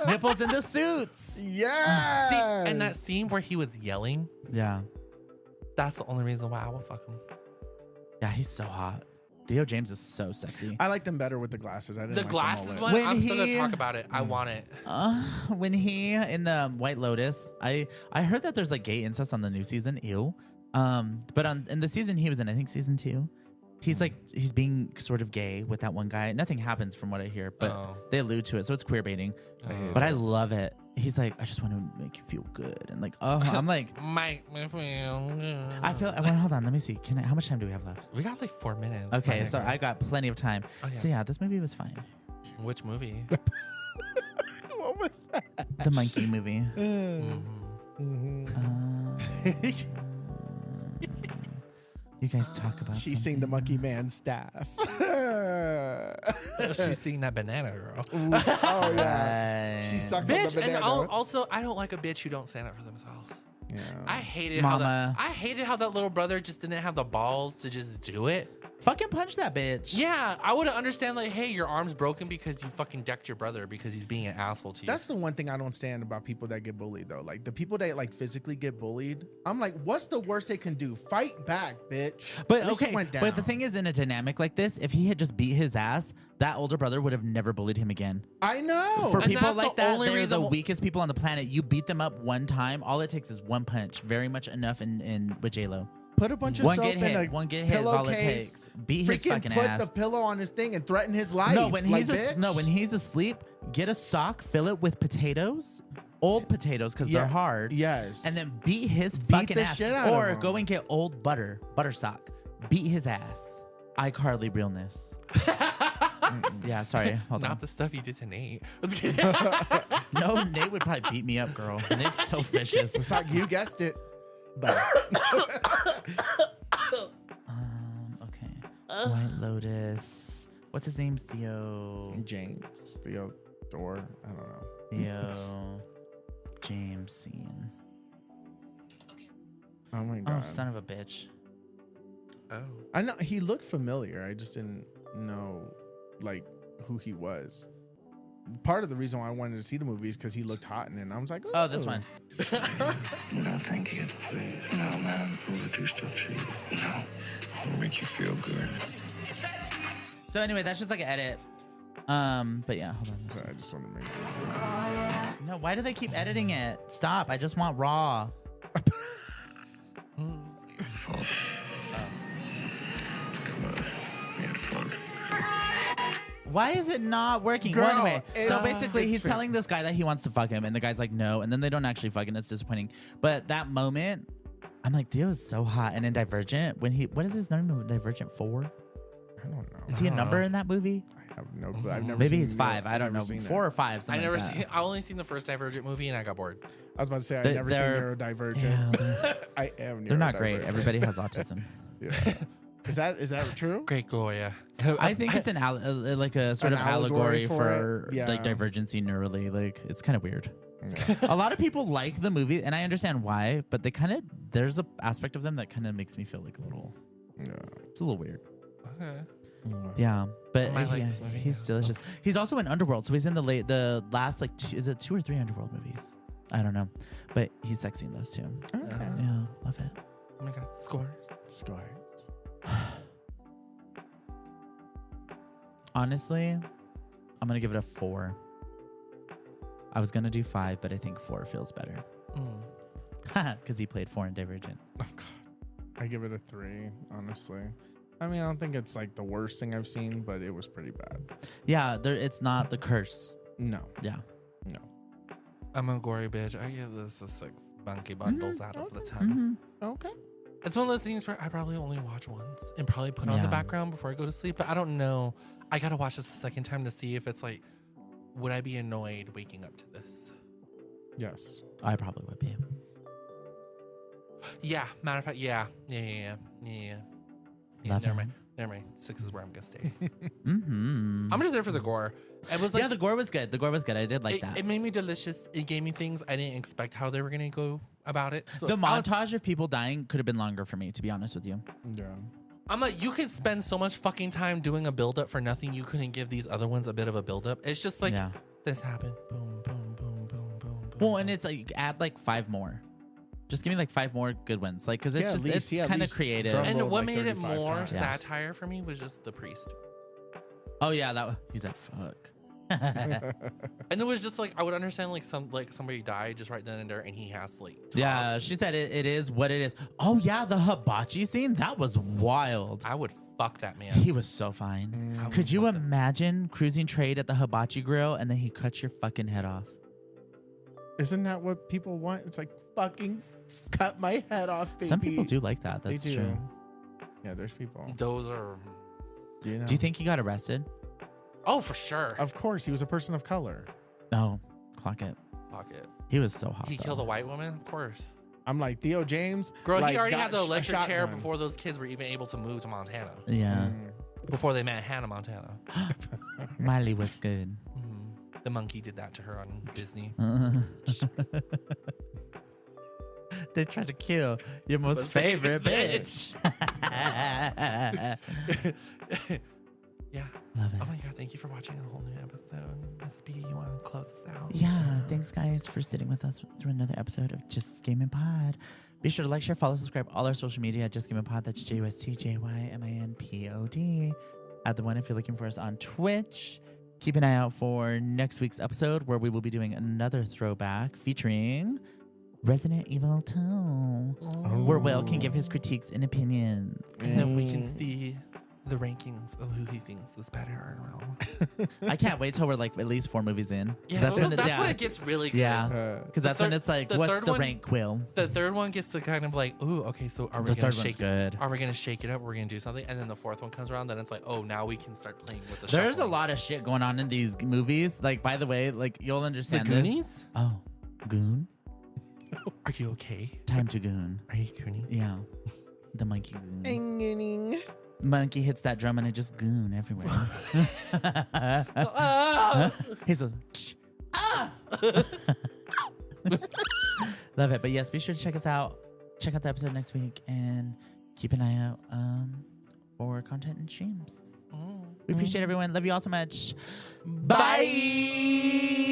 S3: Nipples in the suits.
S1: Yeah.
S2: See, and that scene where he was yelling,
S3: Yeah.
S2: that's the only reason why I would fuck him.
S3: Yeah, he's so hot. Theo James is so sexy.
S1: I liked him better with the glasses. I didn't
S2: The
S1: like
S2: glasses
S1: mullet.
S2: one,
S3: When
S2: I'm still gonna
S3: he-
S2: talk about it. I want it.
S3: When he in the White Lotus, I heard that there's like gay incest on the new season. Ew. But in the season he was in, I think season 2, he's being sort of gay with that one guy. Nothing happens from what I hear, but
S2: Oh.
S3: they allude to it, so it's queer baiting.
S2: Oh.
S3: But I love it. He's like, I just want to make you feel good, and like, oh, I'm like,
S2: Make me feel good.
S3: I feel. Well, hold on, let me see. How much time do we have left?
S2: We got like 4 minutes.
S3: Okay,
S2: my
S3: so
S2: nigga.
S3: I got plenty of time.
S2: Oh, yeah.
S3: So yeah, this movie was fine.
S2: Which movie?
S1: What was that?
S3: The monkey movie. You guys talk about.
S1: She's seen the Monkey Man staff.
S2: She's seeing that banana girl.
S4: Oh, yeah. She sucks on
S2: Bitch,
S4: the
S2: and
S4: banana.
S2: also I don't like a bitch who don't stand up for themselves.
S1: Yeah.
S2: I hated
S3: Mama.
S2: I hated how that little brother just didn't have the balls to just do it.
S3: Fucking punch that bitch.
S2: Yeah, I would understand like, hey, your arm's broken because you fucking decked your brother because he's being an asshole to you.
S1: That's the one thing I don't stand about people that get bullied though. Like the people that like physically get bullied, I'm like, what's the worst they can do? Fight back, bitch.
S3: But
S1: At least it
S3: okay,
S1: went
S3: but the
S1: down.
S3: thing is, in a dynamic like this, if he had just beat his ass, that older brother would have never bullied him again.
S1: I know.
S3: For
S2: And
S3: people
S2: that's
S3: like
S2: the
S3: that,
S2: only
S3: they're
S2: reason
S3: the
S2: wh-
S3: weakest people on the planet. You beat them up one time, all it takes is one punch. Very much enough in with J-Lo.
S1: Put a bunch of
S3: One
S1: soap
S3: get
S1: in
S3: hit.
S1: a
S3: One get hit is all it
S1: pillowcase.
S3: takes. Beat his
S1: Freaking
S3: fucking
S1: put
S3: ass.
S1: the pillow on his thing and threaten his life.
S3: No, when
S1: like,
S3: he's
S1: bitch.
S3: when he's asleep, get a sock, fill it with potatoes, old potatoes because
S1: Yeah.
S3: they're hard.
S1: Yes.
S3: And then beat his
S1: Beat
S3: fucking
S1: the
S3: ass.
S1: shit out of
S3: Or
S1: him.
S3: go and get old butter sock. Beat his ass. iCarly realness. Yeah, sorry. Hold
S2: not
S3: on.
S2: the stuff you did to Nate.
S3: No, Nate would probably beat me up, girl. Nate's so vicious.
S1: it's like you guessed it. But
S3: Okay. White Lotus. What's his name?
S1: James, Theodore, I don't know.
S3: Theo James Scene.
S1: Oh my
S3: Oh,
S1: god.
S3: son of a bitch.
S2: Oh.
S1: I know he looked familiar. I just didn't know like who he was. Part of the reason why I wanted to see the movie is because he looked hot in it. And I was like,
S3: Oh, this one.
S5: No, thank you. No, man. Who would do stuff to you? No. I'll make you feel good.
S3: So anyway, that's just like an edit. But yeah, hold on.
S1: I just want to make it.
S3: No, why do they keep editing it? Stop. I just want raw.
S5: Come on. We had fun.
S3: Why is it not working?
S1: Girl,
S3: Well, anyway, so
S1: it's-
S3: basically
S1: it's
S3: he's
S1: fair.
S3: telling this guy that he wants to fuck him, and the guy's like, no, and then they don't actually fuck, and it's disappointing. But that moment, I'm like, Theo is so hot. And in Divergent, what is his name? Divergent 4?
S1: I don't know.
S3: Is he a
S2: don't
S3: number
S2: know.
S3: in that movie?
S1: I have no clue. I've never
S3: Maybe
S1: seen
S3: he's 5. I don't know.
S1: seen
S3: 4
S1: it.
S3: or 5.
S2: I
S3: Something like that.
S2: I only seen the first Divergent movie and I got bored.
S1: I was about to say I've never seen
S3: They're-
S1: Neurodivergent.
S3: Yeah,
S1: I am.
S3: they're not great.
S1: neurodivergent.
S3: Everybody has autism.
S1: Yeah. Is that true?
S2: Great Gloria.
S3: I think it's like a sort
S1: An
S3: of allegory for
S1: it? Yeah.
S3: like divergency neurally. Like it's kind of weird.
S1: Yeah.
S3: A lot of people like the movie, and I understand why, but there's a aspect of them that kind of makes me feel like a little.
S1: Yeah.
S3: It's a little weird.
S2: Okay.
S3: Yeah, but
S2: I might like this movie.
S3: he's delicious. He's also in Underworld, so he's in the last like is it 2 or 3 Underworld movies? I don't know, but he's sexy in those too.
S1: Okay.
S3: Yeah, love it.
S2: Oh my god, scores.
S1: Scores.
S3: Honestly, I'm gonna give it a 4. I was gonna do 5, but I think 4 feels better because he played 4 in Divergent.
S1: Oh god. I give it a 3, honestly. I mean, I don't think it's like the worst thing I've seen, but it was pretty bad.
S3: Yeah, it's not The Curse.
S1: No.
S3: Yeah.
S1: No.
S2: I'm a gory bitch. I give this a 6 monkey bundles out of the 10.
S3: Mhm.
S1: Okay.
S2: It's one of those things where I probably only watch once and probably put on the
S3: Yeah.
S2: background before I go to sleep. But I don't know. I gotta watch this a second time to see if it's like, would I be annoyed waking up to this?
S1: Yes.
S3: I probably would be.
S2: Yeah. Matter of fact, yeah.
S3: Love
S2: Never
S3: it.
S2: mind. Never mind. 6 is where I'm gonna stay.
S3: Mm-hmm.
S2: I'm just there for the gore. It was like
S3: Yeah, the gore was good. The gore was good. I did like that.
S2: It made me delicious. It gave me things I didn't expect how they were gonna go about it. So
S3: The
S2: I was-
S3: montage of people dying could have been longer for me, to be honest with you.
S1: Yeah.
S2: I'm like, you could spend so much fucking time doing a build up for nothing. You couldn't give these other ones a bit of a build up. It's just like
S3: Yeah.
S2: this happened. Boom, boom, boom, boom, boom, boom.
S3: Well, and it's like add like 5 more. Just give me like 5 more good ones, like because it's
S1: Yeah, at
S3: just
S1: least-
S3: it's
S1: yeah, at
S3: kind of
S1: least
S3: creative.
S1: drum
S2: And
S1: rolled
S2: what
S1: like
S2: made it
S1: 35
S2: more
S1: times.
S3: Yes.
S2: satire for me was just the priest.
S3: Oh yeah, he said fuck.
S2: And it was just like I would understand like somebody died just right then and there, and he has to like talk.
S3: Yeah, she said it is what it is. Oh yeah, the hibachi scene, that was wild.
S2: I would fuck that man.
S3: He was so fine.
S2: I would
S3: Could you
S2: fuck that-
S3: imagine cruising trade at the hibachi grill and then he cuts your fucking head off?
S1: Isn't that what people want? It's like fucking cut my head off, baby.
S3: Some people do like that. That's
S1: they do.
S3: true.
S1: Yeah, there's people.
S2: Those are
S1: You know.
S3: Do you think he got arrested?
S2: oh for sure.
S1: Of course, he was a person of color.
S3: No, clock it.
S2: Fuck it.
S3: He was so hot.
S2: He killed a white woman, of course.
S1: I'm like Theo James.
S2: Girl,
S1: like,
S2: he already
S1: got
S2: had the
S1: a
S2: electric chair
S1: shotgun.
S2: before those kids were even able to move to Montana.
S3: Yeah,
S2: Before they met Hannah Montana.
S3: Miley was good.
S2: The monkey did that to her on Disney.
S3: They tried to kill your most favorite bitch.
S2: Yeah.
S3: Love it.
S2: Oh my god, thank you for watching a whole new episode. Miss B, you want to close this out?
S3: Yeah, thanks guys for sitting with us through another episode of Just Gaymin Pod. Be sure to like, share, follow, subscribe all our social media at Just Gaymin Pod. That's JUSTJYMINPOD. Add the one if you're looking for us on Twitch. Keep an eye out for next week's episode where we will be doing another throwback featuring Resident Evil 2, where Will can give his critiques and opinions.
S2: So we can see the rankings of who he thinks is better or wrong.
S3: I can't wait till we're like at least 4 movies in.
S2: Yeah,
S3: that's when
S2: it gets really good.
S3: Yeah, because that's when
S2: third-
S3: it's like,
S2: the
S3: what's
S2: third
S3: the
S2: one-
S3: rank, Will?
S2: The third one gets to kind of like, ooh, okay, so are we
S3: The
S2: gonna
S3: third one's
S2: shake
S3: good.
S2: Are we gonna shake it up? We're gonna do something, and then the fourth one comes around. Then it's like, oh, now we can start playing with the.
S3: There's a
S2: shuffling.
S3: lot of shit going on in these movies. Like, by the way, like you'll
S2: The
S3: understand
S2: Goonies?
S3: this. Oh, goon.
S2: Are you okay?
S3: Time to goon.
S2: Are you Goonie?
S3: Yeah, the monkey goon.
S1: Enging.
S3: Monkey hits that drum and it just goon everywhere. He's a love it. But yes, be sure to check us out. Check out the episode next week and keep an eye out for content and streams. We appreciate everyone. Love you all so much. Bye.